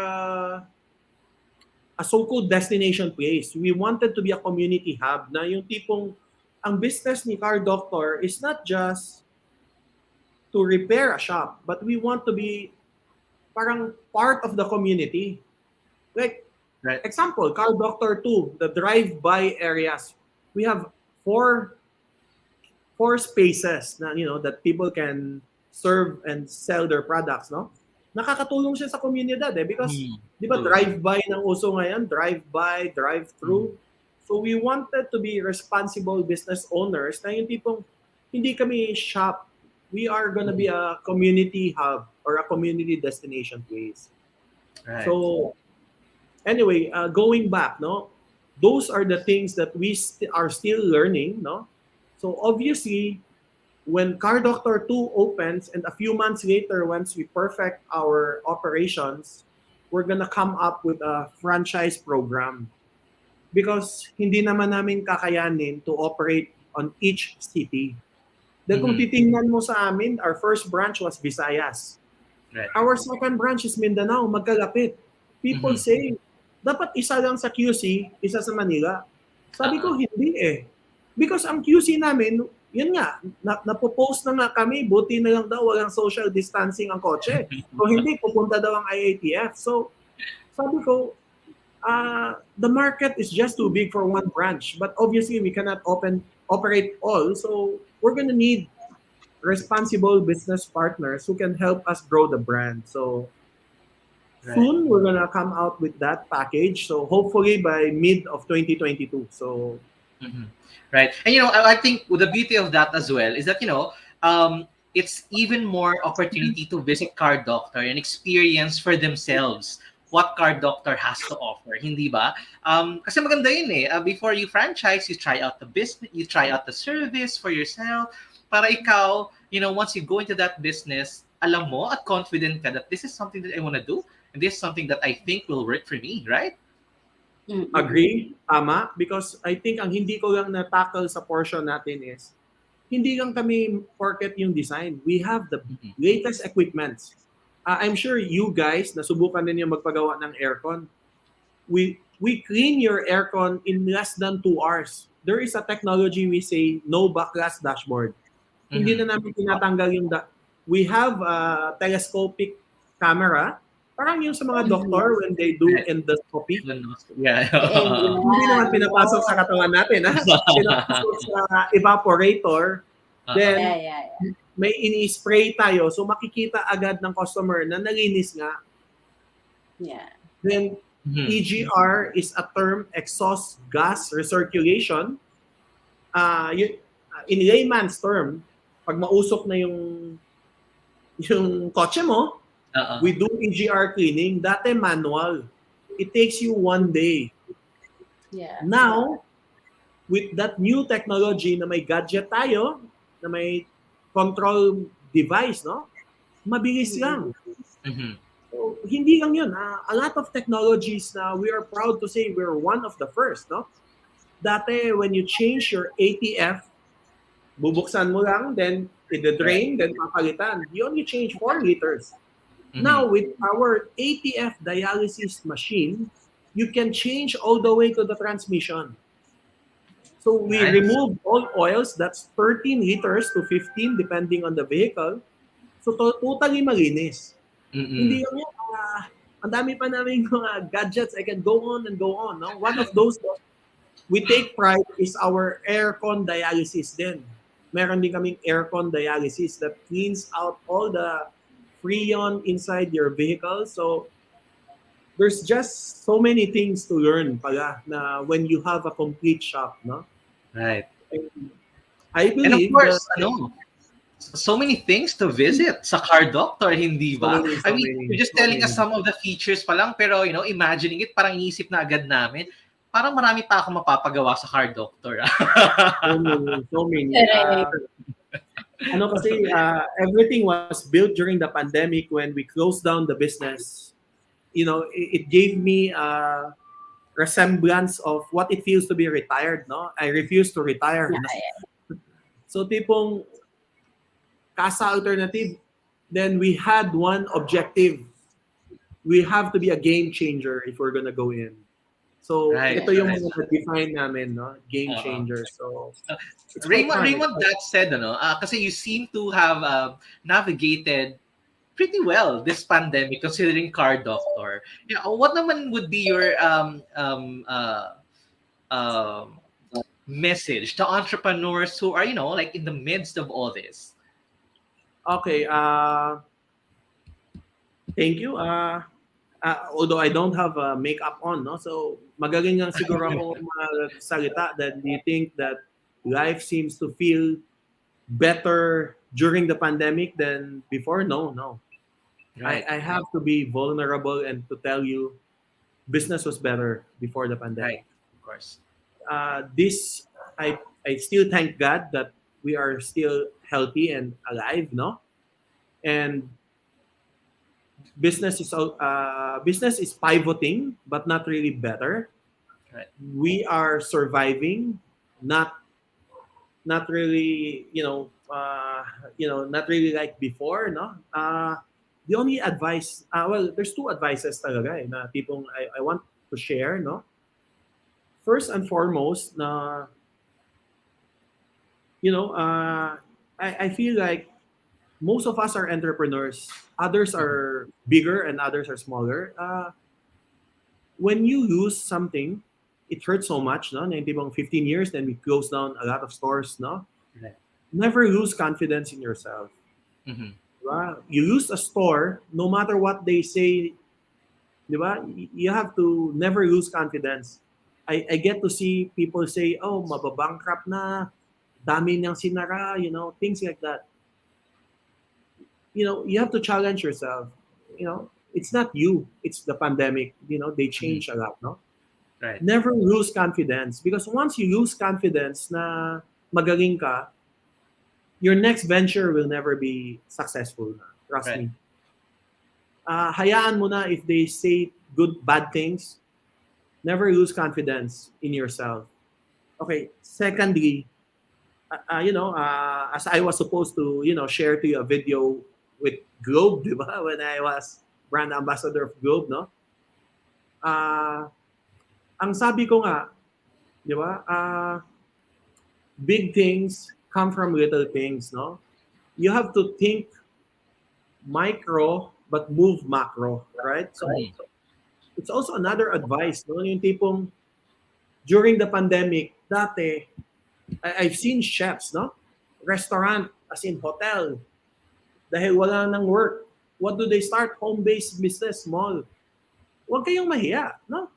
a so-called destination place. We wanted to be a community hub na yung tipong ang business ni Car Doctor is not just to repair a shop, but we want to be parang part of the community. Like, example, Car Doctor 2, the drive-by areas. We have four spaces na, that people can serve and sell their products, no? Nakakatulong siya sa komunidad because di ba drive-by ng uso ngayon, drive-by, drive-through. So we wanted to be responsible business owners na yung tipong hindi kami shop. We are gonna be a community hub or a community destination place. Right. So anyway, going back, no, those are the things that we are still learning, no. So obviously, when Car Doctor 2 opens and a few months later, once we perfect our operations, we're gonna come up with a franchise program. Because hindi naman namin kakayanin to operate on each city. Dahil kung titingnan mo sa amin, our first branch was Visayas. Right. Our second branch is Mindanao, magkalapit. People say, dapat isa lang sa QC, isa sa Manila. Sabi ko, hindi eh. Because ang QC namin, yun nga, napopost na nga kami, buti na lang daw walang social distancing ang kotse. Kung hindi, pupunta daw ang IATF. So, sabi ko, the market is just too big for one branch. But obviously, we cannot operate all. So, we're gonna need responsible business partners who can help us grow the brand. So, soon, we're gonna come out with that package. So, hopefully by mid of 2022. So, right. And, I think the beauty of that as well is that, it's even more opportunity to visit Car Doctor and experience for themselves what Car Doctor has to offer. Hindi ba? Kasi maganda yun eh. Before you franchise, you try out the business, you try out the service for yourself. Para ikaw, once you go into that business, alam mo at confident ka that this is something that I want to do and this is something that I think will work for me, right? Agree, tama. Because I think ang hindi ko lang na-tackle sa portion natin is, hindi lang kami porket yung design. We have the latest equipments. I'm sure you guys, nasubukan din yung magpagawa ng aircon. We clean your aircon in less than 2 hours. There is a technology we say, no backlash dashboard. Hindi na namin tinatanggal yung... We have a telescopic camera. Parang yung sa mga doktor when they do endoscopy. Yeah. Hindi naman pinapasok sa katawan natin. Pinapasok sa evaporator. Then, may ini-spray tayo. So, makikita agad ng customer na nalinis nga. Yeah. Then, EGR is a term, exhaust gas recirculation. In layman's term, pag mausok na yung kotse mo, we do EGR cleaning. Dati manual. It takes you 1 day. Yeah. Now, with that new technology na may gadget tayo, na may control device, no? Mabilis lang. So, hindi lang yun. A lot of technologies na we are proud to say we're one of the first, no? Dati, when you change your ATF, Bubuksan mo lang, then i-drain, then papalitan. You only change 4 liters. Now, Mhm. with our ATF dialysis machine, you can change all the way to the transmission. So we Nice. remove all oils, that's 13 liters to 15 depending on the vehicle. So totally malinis. Hindi Mm-mm. lang yan, ang dami pa namin mga gadgets. I can go on and go on. No? One of those we take pride is our aircon dialysis din. Meron din kaming aircon dialysis that cleans out all the freon inside your vehicle. So there's just so many things to learn pala na when you have a complete shop, no? Right. I And of believe that course, so many things to visit sa car doctor, hindi ba? I mean, you're just so telling us many. some of the features pa lang, pero imagining it, parang iisip na agad namin, parang marami pa ako mapapagawa sa car doctor. So many. Correct. Kasi everything was built during the pandemic when we closed down the business. It gave me a resemblance of what it feels to be retired, no? I refuse to retire. No? So tipong Casa Alternative, then we had one objective. We have to be a game changer if we're gonna go in. So Right, ito yung right. mga define namin, no? Game Oo. changer. So it's quite Reymont, fun. that said, kasi you seem to have navigated pretty well this pandemic considering car doctor. Yeah, what naman would be your message to entrepreneurs who are, like in the midst of all this? Okay, thank you. Although I don't have makeup on, no? So magaling lang siguro ako magsalita. That do you think that life seems to feel better during the pandemic than before? No. Right. I have to be vulnerable and to tell you business was better before the Right, pandemic. of course. This I still thank God that we are still healthy and alive, no? And business is pivoting, but not really better. Right. We are surviving, not really, not really like before, no? The only advice, there's two advices talaga na tipong I want to share, no? First and foremost, na I feel like most of us are entrepreneurs. Others are bigger and others are smaller. When you lose something, it hurts so much, no? Na yung tipong 15 years, then we close down a lot of stores, no? Right. Never lose confidence in yourself. Mm-hmm. Diba? You lose a store, no matter what they say, diba? You have to never lose confidence. I get to see people say, oh, mababankrupt na, dami niyang sinara, things like that. You have to challenge yourself. It's not you, it's the pandemic. They change a lot, no? Right. Never lose confidence, because once you lose confidence na magaling ka, your next venture will never be successful. Trust Right. me. Hayaan mo na if they say bad things. Never lose confidence in yourself. Okay. Secondly, as I was supposed to, share to you a video with Globe, di ba? When I was brand ambassador of Globe, no? Ang sabi ko nga, di ba? Big things come from little things, no? You have to think micro but move macro, right? So it's also another advice, no? Yung tipong during the pandemic, dati I've seen chefs, no? Restaurant, as in hotel, dahil wala nang work. What do they start? Home-based business, small. Huwag kayong mahiya, no?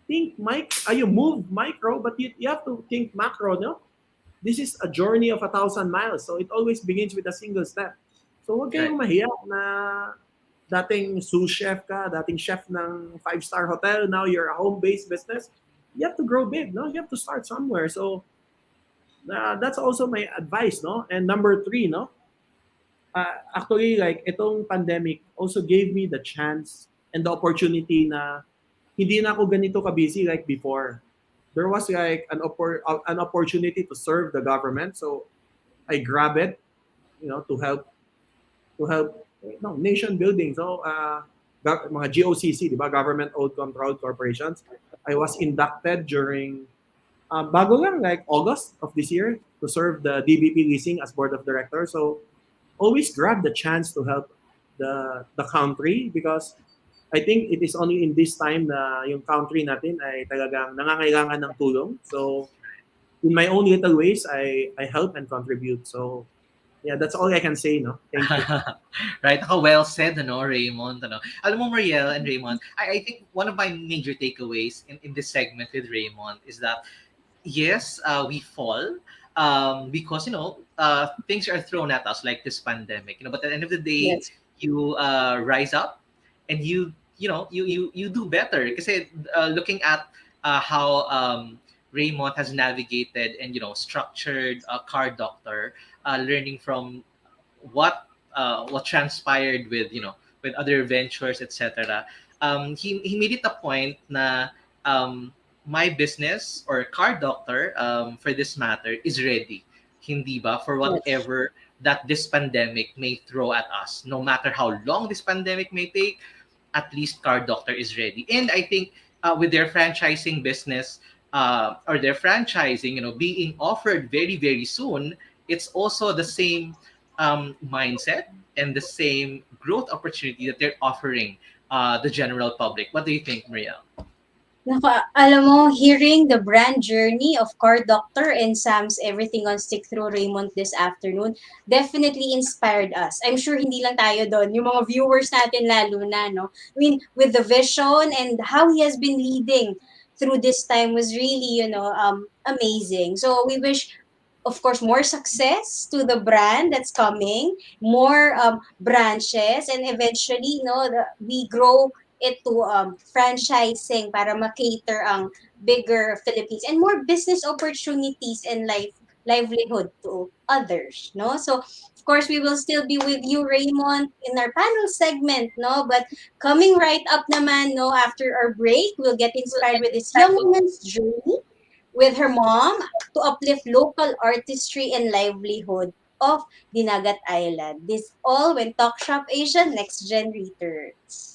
Think you move micro, but you have to think macro, no? This is a journey of 1,000 miles, so it always begins with a single step. So huwag kayong mahiya na dating sous chef ka, dating chef ng 5-star hotel, now you're a home-based business. You have to grow big, no? You have to start somewhere. So that's also my advice, no? And number 3, no? Actually, like, itong pandemic also gave me the chance and the opportunity na hindi na ako ganito ka-busy like before. There was like an opportunity to serve the government. So I grab it, to help nation building. So mga GOCC, di ba, government owned controlled corporations. I was inducted during bago lang, like August of this year, to serve the DBP leasing as board of directors. So always grab the chance to help the country, because I think it is only in this time na yung country natin ay talagang nangangailangan ng tulong. So in my own little ways, I help and contribute. So yeah, that's all I can say, no? Thank you. Right, ako well said, ano, Raymond. Ano. Alam mo, Mariel and Raymond, I think one of my major takeaways in this segment with Raymond is that yes, we fall because things are thrown at us like this pandemic. But at the end of the day, Yes. you rise up and you do better. Because looking at how Reymont has navigated and structured a car doctor, learning from what transpired with other ventures, etc. He made it a point na my business or car doctor, for this matter, is ready, hindi ba, for Yes. whatever that this pandemic may throw at us. No matter how long this pandemic may take, at least car doctor is ready. And I think with their franchising business, or their franchising being offered very very soon, it's also the same mindset and the same growth opportunity that they're offering the general public. What do you think, Maria? Alam mo, hearing the brand journey of Car Doctor and Sam's Everything on Stick through Raymond this afternoon definitely inspired us. I'm sure hindi lang tayo doon, yung mga viewers natin lalo na, no? I mean, with the vision and how he has been leading through this time was really, amazing. So we wish, of course, more success to the brand that's coming, more branches, and eventually, we grow it to franchising para makater ang bigger Philippines and more business opportunities and livelihood to others, no? So, of course, we will still be with you, Raymond, in our panel segment, no? But coming right up naman, no, after our break, we'll get inspired with this young woman's journey with her mom to uplift local artistry and livelihood of Dinagat Island. This all when Talk Shop Asia Next Gen returns.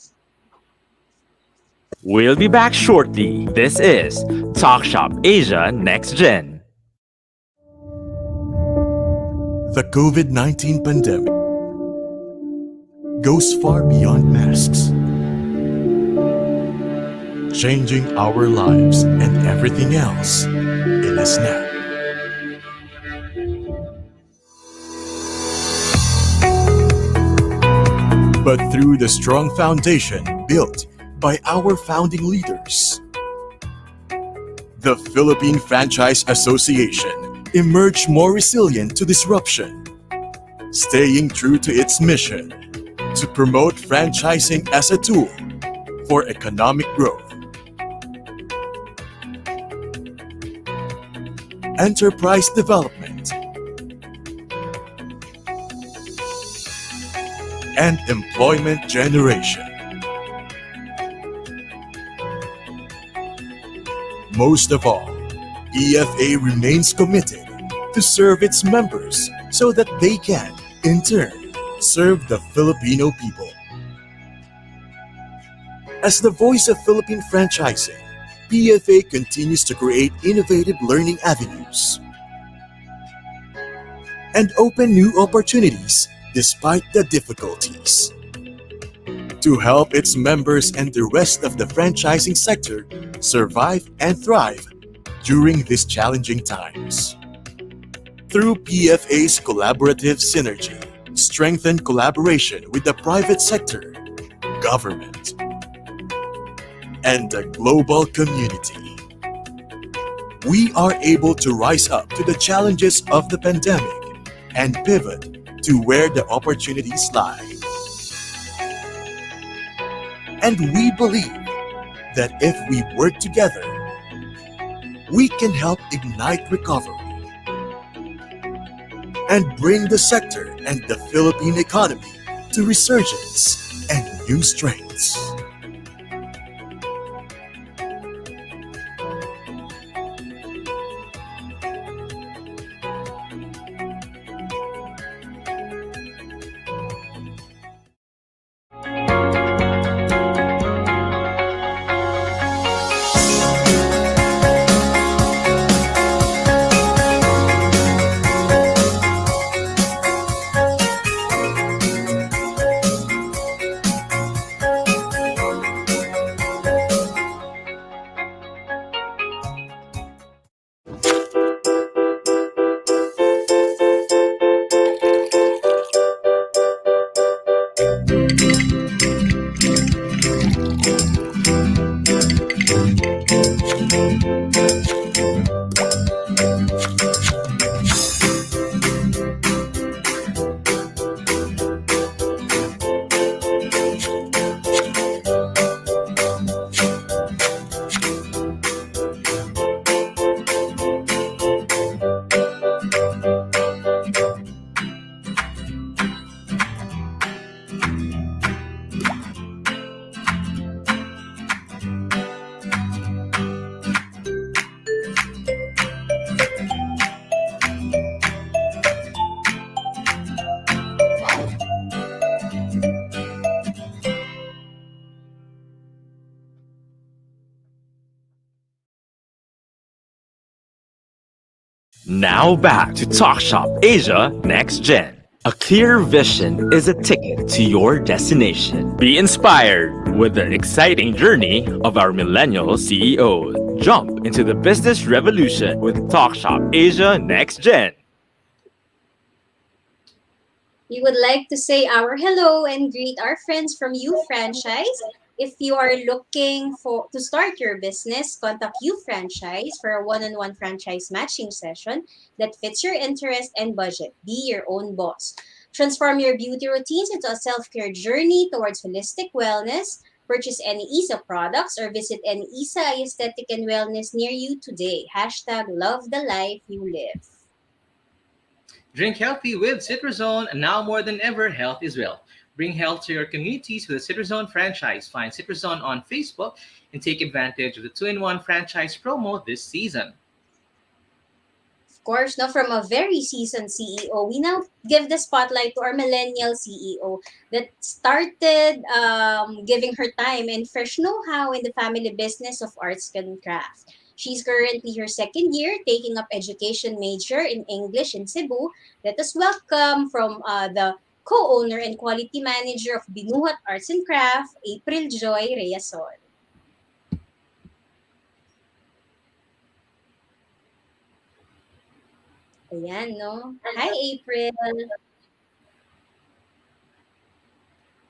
We'll be back shortly. This is Talk Shop Asia Next Gen. The COVID-19 pandemic goes far beyond masks, changing our lives and everything else in a snap. But through the strong foundation built by our founding leaders, the Philippine Franchise Association emerged more resilient to disruption, staying true to its mission to promote franchising as a tool for economic growth, enterprise development, and employment generation. Most of all, EFA remains committed to serve its members so that they can, in turn, serve the Filipino people. As the voice of Philippine franchising, PFA continues to create innovative learning avenues and open new opportunities despite the difficulties. To help its members and the rest of the franchising sector survive and thrive during these challenging times. Through PFA's collaborative synergy, strengthened collaboration with the private sector, government, and the global community, we are able to rise up to the challenges of the pandemic and pivot to where the opportunities lie. And we believe that if we work together, we can help ignite recovery and bring the sector and the Philippine economy to resurgence and new strengths. Now back to Talk Shop Asia Next Gen. A clear vision is a ticket to your destination. Be inspired with the exciting journey of our millennial CEO. Jump into the business revolution with Talk Shop Asia Next Gen. We would like to say our hello and greet our friends from U Franchise. If you are looking to start your business, contact U Franchise for a one-on-one franchise matching session that fits your interest and budget. Be your own boss. Transform your beauty routines into a self-care journey towards holistic wellness. Purchase any ISA products or visit any ISA aesthetic and wellness near you today. Hashtag love the life you live. Drink healthy with Citrazone, and now more than ever, health is wealth. Bring health to your communities with the Citrazone franchise. Find Citrazone on Facebook and take advantage of the 2-in-1 franchise promo this season. Of course, no, from a very seasoned CEO, we now give the spotlight to our millennial CEO that started giving her time and fresh know-how in the family business of arts and crafts. She's currently her second year taking up education major in English in Cebu. Let us welcome from the co-owner and quality manager of Binuhat Arts and Craft, April Joy Reasol. Ayan, no? Hi, April.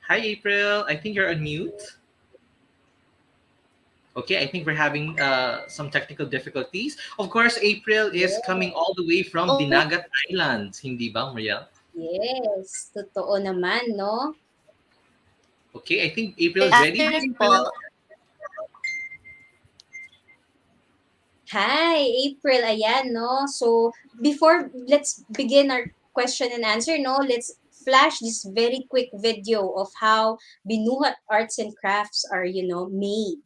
Hi, April. I think you're on mute. Okay, I think we're having some technical difficulties. Of course, April is coming all the way from Dinagat Island. Hindi ba, Maria? Yes, totoo naman, no? Okay, I think April is ready. Hi, April. Ayan, no? So, let's begin our question and answer, no? Let's flash this very quick video of how Binuhat Arts and Crafts are, made.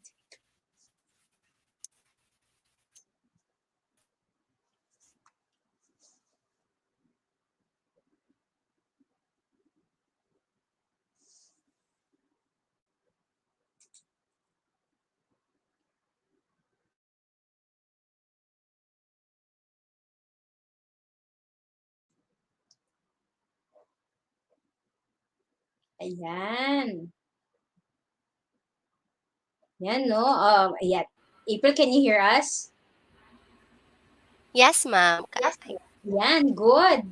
Ayan. Yan, no? Ayan. April, can you hear us? Yes, ma'am. Yan, good.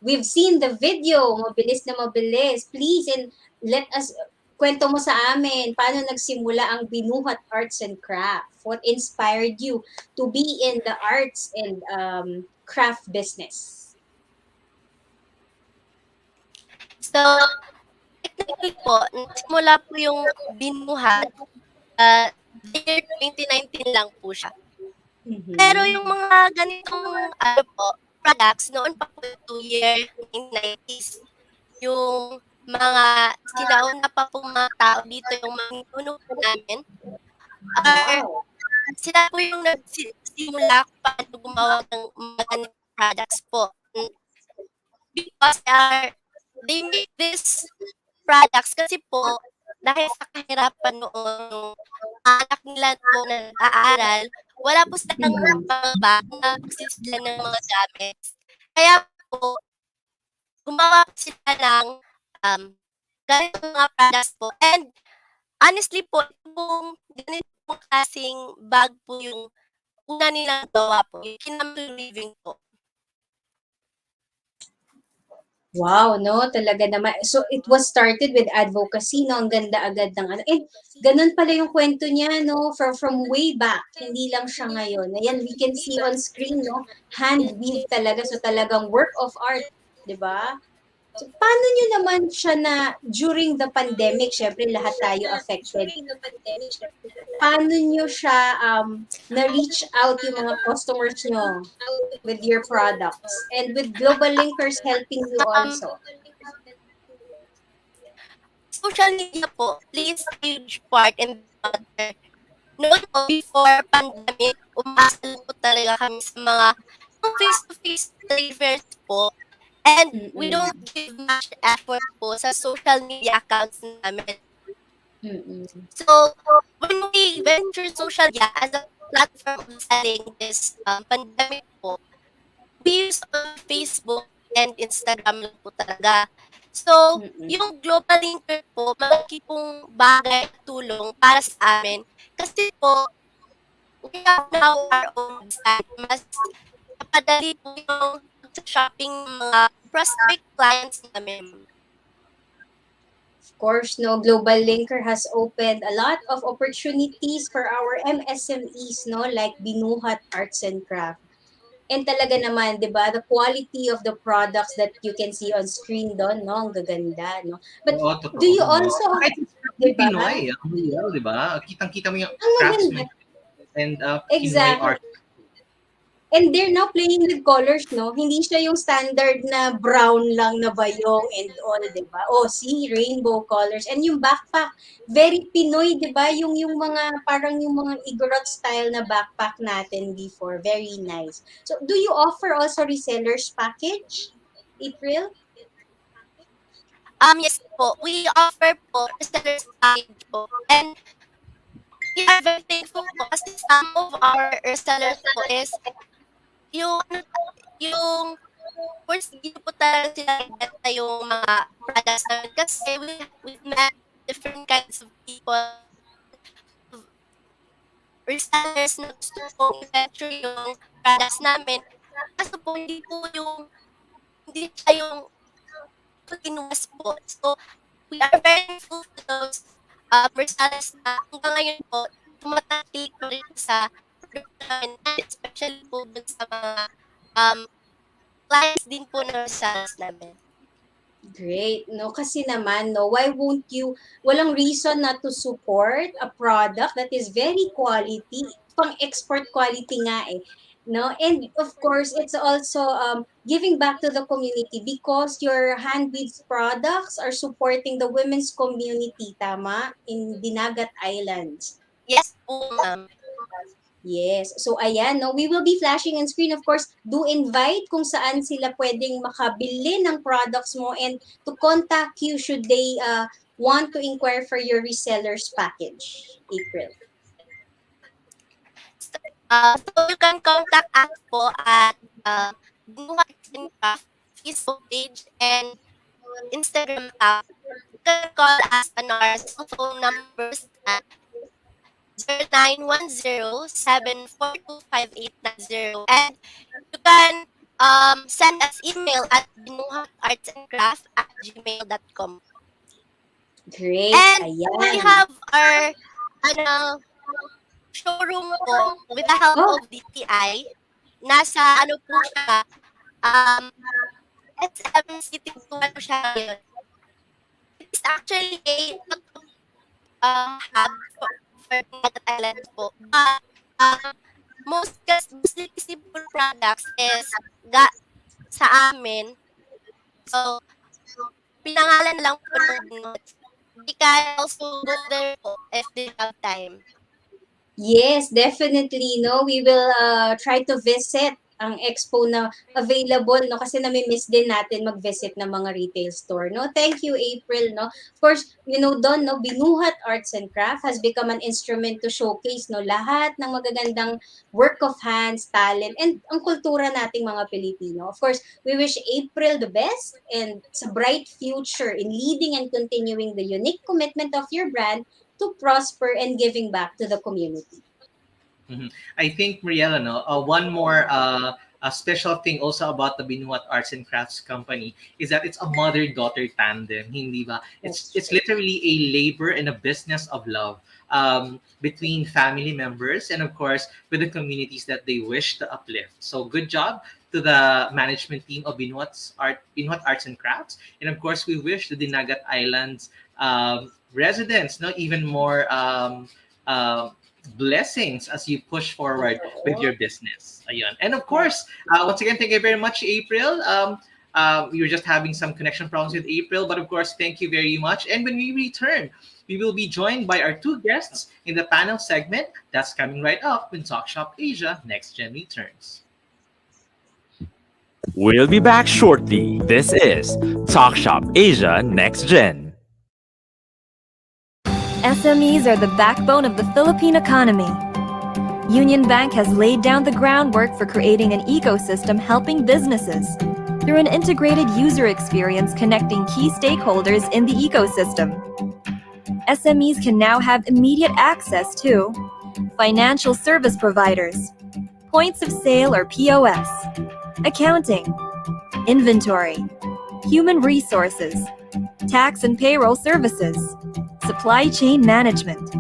We've seen the video. Mabilis na mabilis. Please, and let us, kwento mo sa amin, paano nagsimula ang Binuhat Arts and Craft? What inspired you to be in the arts and craft business? So, technically po, nagsimula po yung Binuhat, the year 2019 lang po siya. Pero yung mga ganitong products, noon pa po 2 year 1990s, yung mga sinauna pa pong mga tao dito, yung mga ninuno po namin, sila po yung nagsimula kung paano gumawa ng mga ganitong products po. Because they make this products kasi po, dahil sa kahirapan noon, yung anak nila po na nag-aaral, wala po silang pang-bag na sila ng mga gamit. Kaya po, gumawa po sila ng ganitong mga products po. And honestly po, yung ganitong klaseng bag po yung una nilang gawa po, yung kinamay living po. Wow, no? Talaga naman. So, it was started with advocacy, no? Ang ganda agad ng ano. And ganun pala yung kwento niya, no? From way back. Hindi lang siya ngayon. Ayan, we can see on screen, no? Hand-weave talaga. So, talagang work of art. Di ba? So, paano nyo naman siya during the pandemic, syempre lahat tayo affected. Paano nyo siya na-reach out yung mga customers nyo with your products and with Global Linkers helping you also? Social media po plays a huge part in the matter. Noon po, before pandemic, umasa po talaga kami sa mga face-to-face trade fairs po. And we don't give much effort po sa social media accounts namin. So, when we venture social media as a platform of selling this pandemic po, we use on Facebook and Instagram lang po talaga. So, yung global linker po, malaki pong bagay at tulong para sa amin. Kasi po, we have now our own website. Mas napadali po yung shopping mga prospect clients namin. Of course, no, Global Linker has opened a lot of opportunities for our MSMEs, no, like Binuhat Arts and Craft. And talaga naman, 'di ba, the quality of the products that you can see on screen doon, no, ang gaganda, no. But Oo, do you totoo, 'no? also, Kahit sa 'di ba? Pinoy, ang real, 'di ba? Kitang-kita mo yung Ang maganda. craftsmanship and Pinoy Exactly. art. And they're now playing with colors, no? Hindi siya yung standard na brown lang na bayong and all, 'di ba? Oh, see, rainbow colors. And yung backpack, very Pinoy, 'di ba? Yung mga parang yung mga Igorot style na backpack natin before, very nice. So, do you offer also resellers package, April? Yes po, we offer po resellers package po. And we are very thankful po kasi some of our resellers po is yung yung first hindi po talaga sila nagbenta yung mga products namin kasi we met different kinds of people, resellers na gusto pong i-venture yung products namin. Kaso po hindi siya yung continuous po. So, we are very thankful to those resellers na hanggang ngayon po tumatalik pa rin sa product namin, and especially po dun sa mga clients din po ng resellers namin. Great, no? Kasi naman, no, why won't you, walang reason not to support a product that is very quality, pang export quality nga eh, no? And of course, it's also giving back to the community because your hand-weaved products are supporting the women's community, tama? In Dinagat Islands. Yes po, ma'am. Yes. So, ayan, no, we will be flashing on screen. Of course, do invite kung saan sila pwedeng makabili ng products mo and to contact you should they want to inquire for your resellers package. April. So you can contact us po at Binuhat Craft Facebook page and Instagram account. You can call us on our cell phone numbers at 0910-742-5890, and you can send us email at binuhatartsandcraft@gmail.com. Great. And Ayan. we have our showroom po with the help of DTI. Nasa po siya, SM City 2 siya ngayon. It's actually a hub for Dinagat Islands po. But most simple products is sa amin. So, pinangalan lang po ng Binuhat. We can also go there po if they have time. Yes, definitely, no. We will try to visit ang expo na available, no, kasi nami-miss din natin mag-visit ng mga retail store, no. Thank you, April, no. Of course, doon, no, Binuhat Arts and Craft has become an instrument to showcase, no, lahat ng magagandang work of hands, talent, and ang kultura nating mga Pilipino. Of course, we wish April the best and sa bright future in leading and continuing the unique commitment of your brand to prosper and giving back to the community. I think, Mariela, one more a special thing also about the Binuhat Arts and Crafts Company is that it's a mother-daughter tandem, hindi ba? It's literally a labor and a business of love between family members and of course with the communities that they wish to uplift. So good job to the management team of Binuhat Arts and Crafts, and of course we wish the Dinagat Islands residents even more blessings as you push forward with your business. Ayun. And of course, once again, thank you very much, April. We were just having some connection problems with April, but of course, thank you very much. And when we return, we will be joined by our two guests in the panel segment that's coming right up when Talk Shop Asia Next Gen returns. We'll be back shortly. This is Talk Shop Asia Next Gen. SMEs are the backbone of the Philippine economy. Union Bank has laid down the groundwork for creating an ecosystem helping businesses through an integrated user experience connecting key stakeholders in the ecosystem. SMEs can now have immediate access to financial service providers, points of sale or POS, accounting, inventory, human resources, tax and payroll services, supply chain management,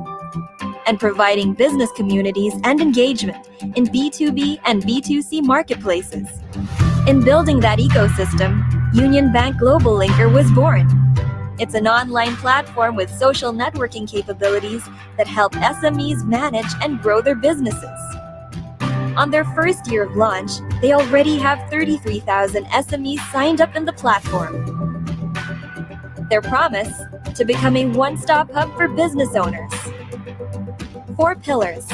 and providing business communities and engagement in B2B and B2C marketplaces. In building that ecosystem, Union Bank Global Linker was born. It's an online platform with social networking capabilities that help SMEs manage and grow their businesses. On their first year of launch, they already have 33,000 SMEs signed up in the platform. Their promise? To become a one-stop hub for business owners. 4 pillars.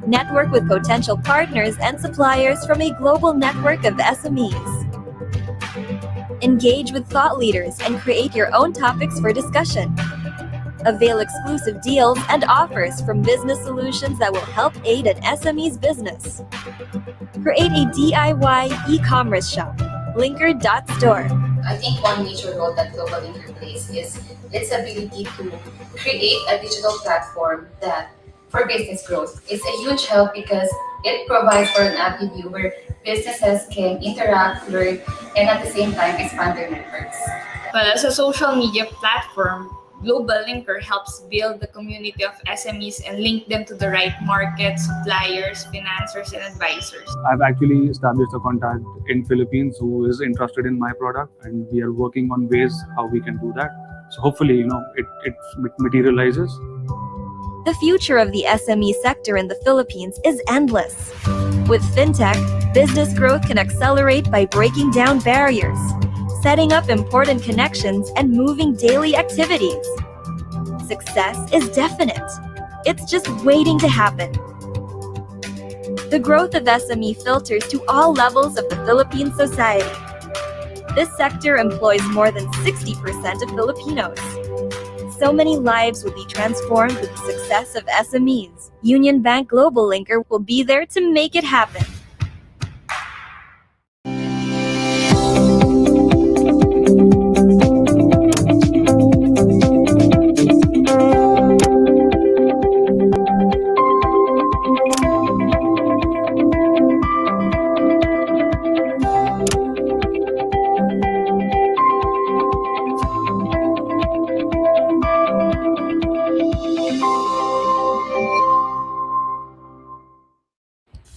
Network with potential partners and suppliers from a global network of SMEs. Engage with thought leaders and create your own topics for discussion. Avail exclusive deals and offers from business solutions that will help aid an SME's business. Create a DIY e-commerce shop. Linker.store. I think one major role that Global Linker plays is its ability to create a digital platform that for business growth. It's a huge help because it provides for an avenue where businesses can interact, learn, and at the same time expand their networks. Well, as a social media platform, Global Linker helps build the community of SMEs and link them to the right markets, suppliers, financiers, and advisors. I've actually established a contact in Philippines who is interested in my product, and we are working on ways how we can do that. So hopefully, it materializes. The future of the SME sector in the Philippines is endless. With fintech, business growth can accelerate by breaking down barriers, setting up important connections, and moving daily activities. Success is definite. It's just waiting to happen. The growth of SME filters to all levels of the Philippine society. This sector employs more than 60% of Filipinos. So many lives will be transformed with the success of SMEs. Union Bank Global Linker will be there to make it happen.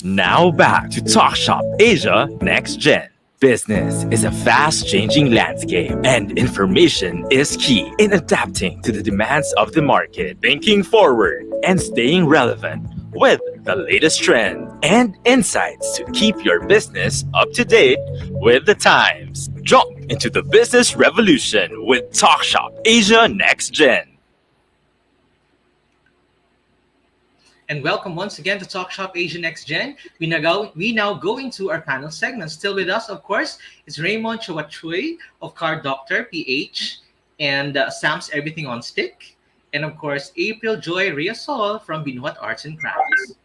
Now back to Talk Shop Asia Next Gen. Business is a fast changing landscape, and information is key in adapting to the demands of the market, thinking forward, and staying relevant with the latest trend and insights to keep your business up to date with the times. Jump into the business revolution with Talk Shop Asia Next Gen. And welcome once again to Talk Shop Asia Next Gen. We now go into our panel segment. Still with us, of course, is Reymont Choachuy of Car Doctor PH and Sam's Everything on Stick. And of course, April Joy Reasol from Binuhat Arts and Crafts.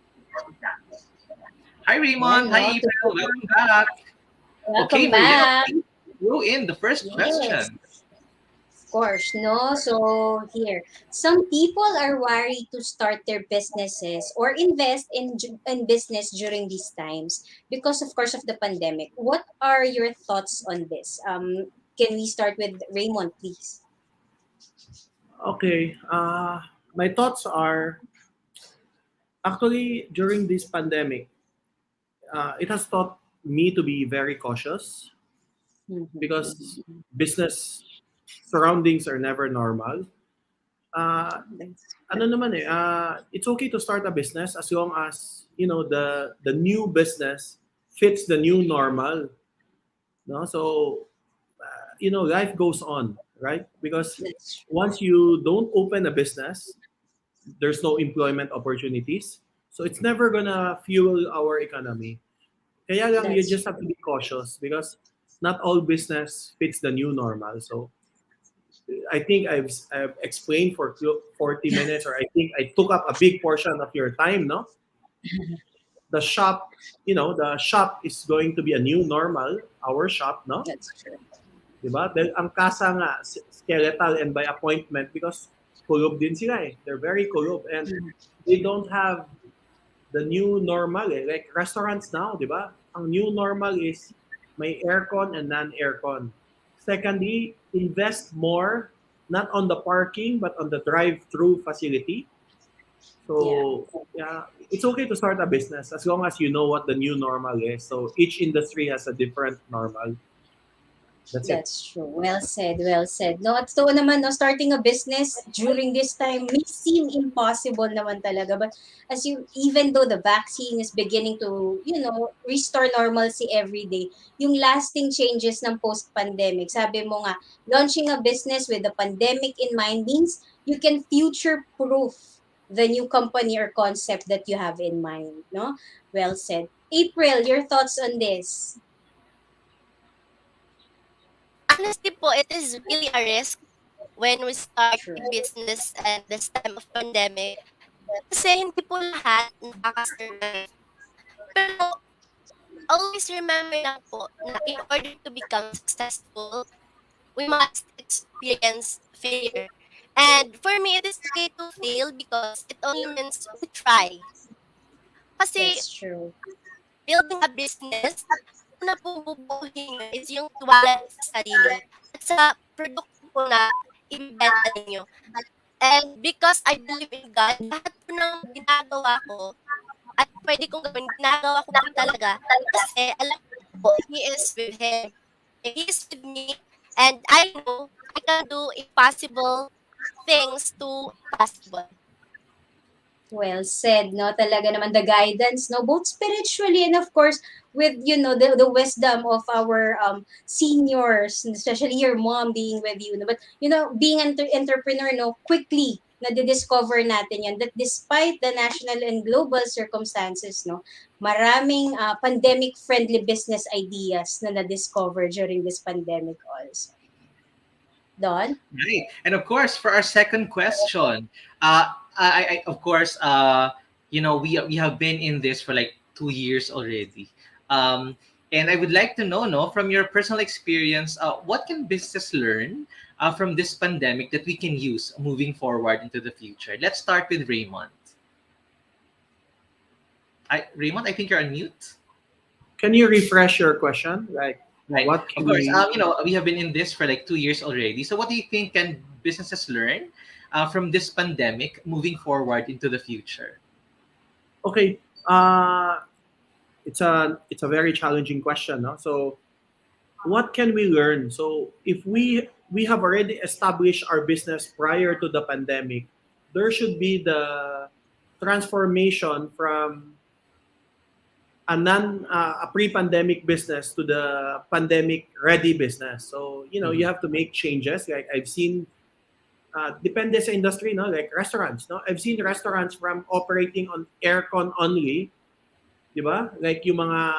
Hi Reymont, hi April, welcome back. Welcome back. Throw in the first question. Of course, no? So here, some people are worried to start their businesses or invest in business during these times because, of course, of the pandemic. What are your thoughts on this? Can we start with Reymont, please? Okay. My thoughts are actually during this pandemic, it has taught me to be very cautious because business surroundings are never normal. It's okay to start a business as long as the new business fits the new normal. No, so life goes on, right? Because once you don't open a business, there's no employment opportunities. So it's never gonna fuel our economy. Kaya lang, you just have to be cautious because not all business fits the new normal. So I think I've explained for 40 minutes, or I think I took up a big portion of your time, no? the shop, the shop is going to be a new normal, our shop, no? That's true. Diba? Dahil ang kasa nga, skeletal and by appointment because kulob din sila eh. They're very kulob and they don't have the new normal eh. Like restaurants now, di ba? Ang new normal is may aircon and non-aircon. Secondly, invest more not on the parking but on the drive-through facility. So, yeah, it's okay to start a business as long as you know what the new normal is. So, each industry has a different normal. That's it. That's true. Well said, well said. No, at totoo naman, no, starting a business during this time may seem impossible naman talaga. But even though the vaccine is beginning to, restore normalcy every day, yung lasting changes ng post-pandemic, sabi mo nga, launching a business with the pandemic in mind means you can future-proof the new company or concept that you have in mind, no? Well said. April, your thoughts on this? Honestly po, it is really a risk when we start a business and this time of pandemic. Kasi hindi po lahat nakaka-survive. Pero always remember lang po na in order to become successful, we must experience failure. And for me, it is okay to fail because it only means we try. Kasi That's true. building a business, una pong bubuhin nyo is yung tiwala sa sarili at sa produkto po na ibibenta ninyo. And because I believe in God, lahat po ng ginagawa ko at pwede kong gawin, ginagawa ko po talaga kasi alam ko po, He is with Him. He is with me and I know I can do impossible things to possible. Well said, no? Talaga naman the guidance, no? Both spiritually and of course with, the wisdom of our seniors, especially your mom being with you. No? But, being an entrepreneur, no, quickly na-discover natin yan that despite the national and global circumstances, no, maraming pandemic-friendly business ideas na na-discover during this pandemic also. Don? Right. And of course, for our second question, of course, we have been in this for like 2 years already. And I would like to know, no, from your personal experience, what can business learn from this pandemic that we can use moving forward into the future? Let's start with Reymont. Reymont, I think you're on mute. Can you refresh your question? Like, right. What can of course, we... we have been in this for like 2 years already. So what do you think can businesses learn from this pandemic moving forward into the future? Okay. It's a very challenging question. No? So what can we learn? So if we have already established our business prior to the pandemic, there should be the transformation from a pre-pandemic business to the pandemic-ready business. So, you have to make changes. Like I've seen, depende sa industry, no? Like restaurants, no? I've seen restaurants from operating on aircon only, di ba? Like yung mga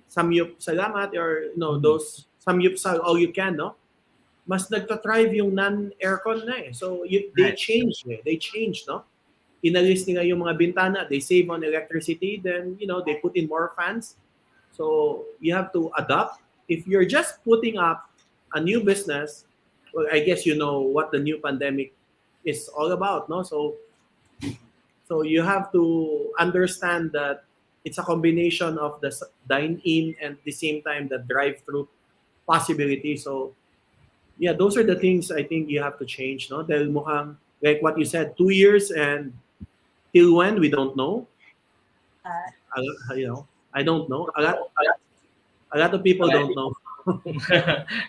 samyup salamat or, those samyup sal all you can, no? Mas nagtatrive yung non-aircon na eh. So, they change, no? Inalis nila yung mga bintana, they save on electricity, then, they put in more fans. So, you have to adapt. If you're just putting up a new business, well, I guess you know what the new pandemic is all about, no? So you have to understand that it's a combination of the dine-in and at the same time the drive-through possibility. So, yeah, those are the things I think you have to change, no? Dahil mukhang, like what you said, 2 years and till when, we don't know. I don't know. A lot of people don't know.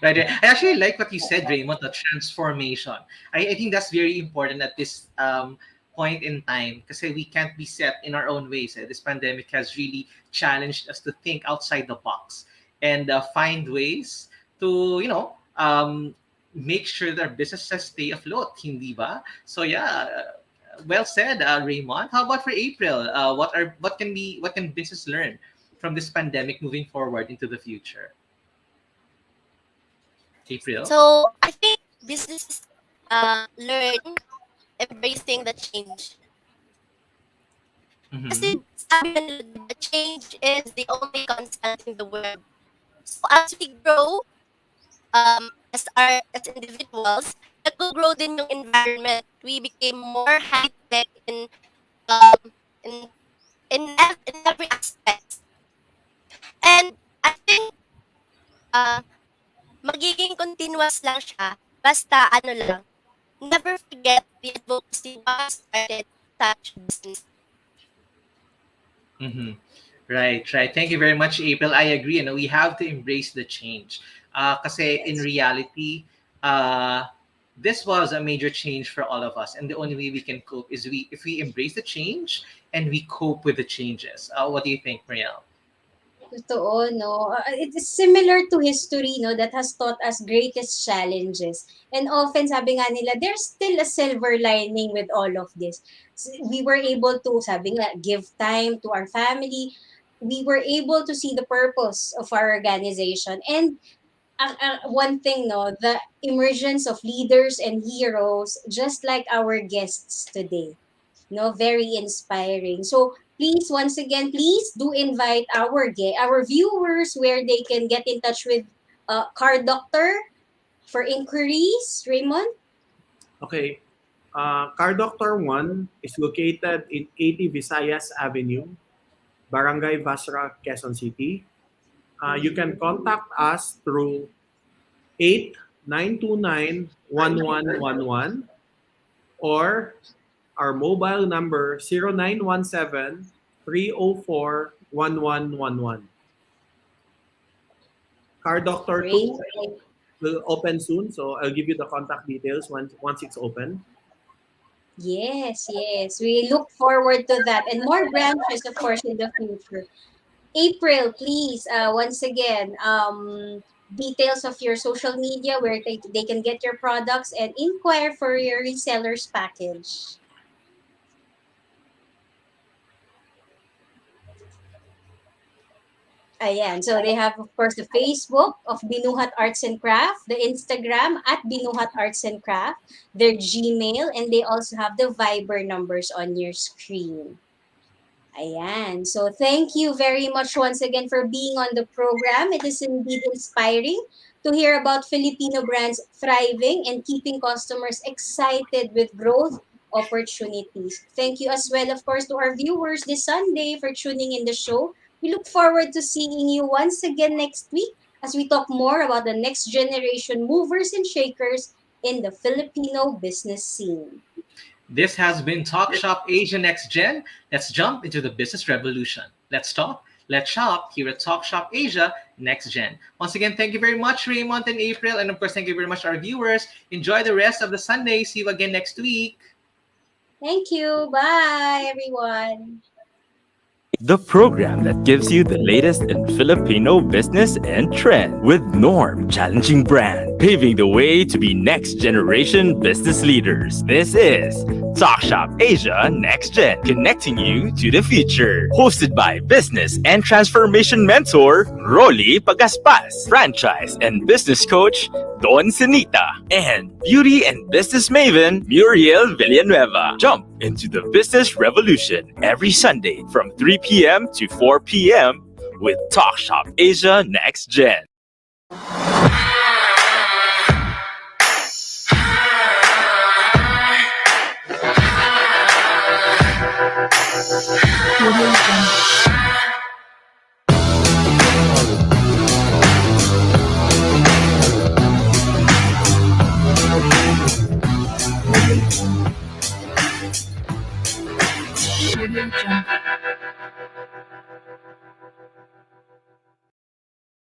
Right. I actually like what you said, Reymont, the transformation. I think that's very important at this point in time kasi we can't be set in our own ways. This pandemic has really challenged us to think outside the box and find ways to, make sure that our businesses stay afloat, hindi ba? So yeah, well said, Reymont. How about for April? What can business learn from this pandemic moving forward into the future? April? So I think businesses learn embracing the change. Mhm. Kasi sabi nga nila, the change is the only constant in the world. So as we grow, as individuals, nag-grow din yung environment. We became more high tech um in in every aspect. And I think magiging continuous lang siya. Basta ano lang, never forget the advocacy why I started such business. Mhm. Right, right. Thank you very much, April. I agree. You know, we have to embrace the change. Kasi in reality, this was a major change for all of us, and the only way we can cope is if we embrace the change and we cope with the changes. What do you think, Marielle? Totoo, no? It is similar to history, no, that has taught us greatest challenges. And often, sabi nga nila, there's still a silver lining with all of this. We were able to, sabi nga, give time to our family. We were able to see the purpose of our organization. And one thing, no, the emergence of leaders and heroes, just like our guests today, no, very inspiring. So please, once again, please do invite our viewers where they can get in touch with Car Doctor for inquiries. Raymond. Okay. Car Doctor 1 is located in 80 Visayas Avenue, Barangay Basra, Quezon City. You can contact us through 8929-1111 or our mobile number 0917-304-1111. Car Doctor 2 will open soon, so I'll give you the contact details once it's open. Yes, yes. We look forward to that and more branches, of course, in the future. April, please, once again, details of your social media where they can get your products and inquire for your resellers package. Ayan. So they have, of course, the Facebook of Binuhat Arts and Craft, the Instagram at Binuhat Arts and Craft, their Gmail, and they also have the Viber numbers on your screen. Ayan. So thank you very much once again for being on the program. It is indeed inspiring to hear about Filipino brands thriving and keeping customers excited with growth opportunities. Thank you as well, of course, to our viewers this Sunday for tuning in the show. We look forward to seeing you once again next week as we talk more about the next generation movers and shakers in the Filipino business scene. This has been Talk Shop Asia Next Gen. Let's jump into the business revolution. Let's talk, let's shop here at Talk Shop Asia Next Gen. Once again, thank you very much, Reymont and April. And of course, thank you very much, our viewers. Enjoy the rest of the Sunday. See you again next week. Thank you. Bye, everyone. The program that gives you the latest in Filipino business and trend with Norm Challenging Brand, paving the way to be next generation business leaders. This is Talk Shop Asia Next Gen, connecting you to the future. Hosted by business and transformation mentor Rolly Pagaspas, franchise and business coach Don Sinita, and beauty and business maven Muriel Villanueva. Jump into the business revolution every Sunday from 3 p.m. to 4 p.m. with Talk Shop Asia Next Gen.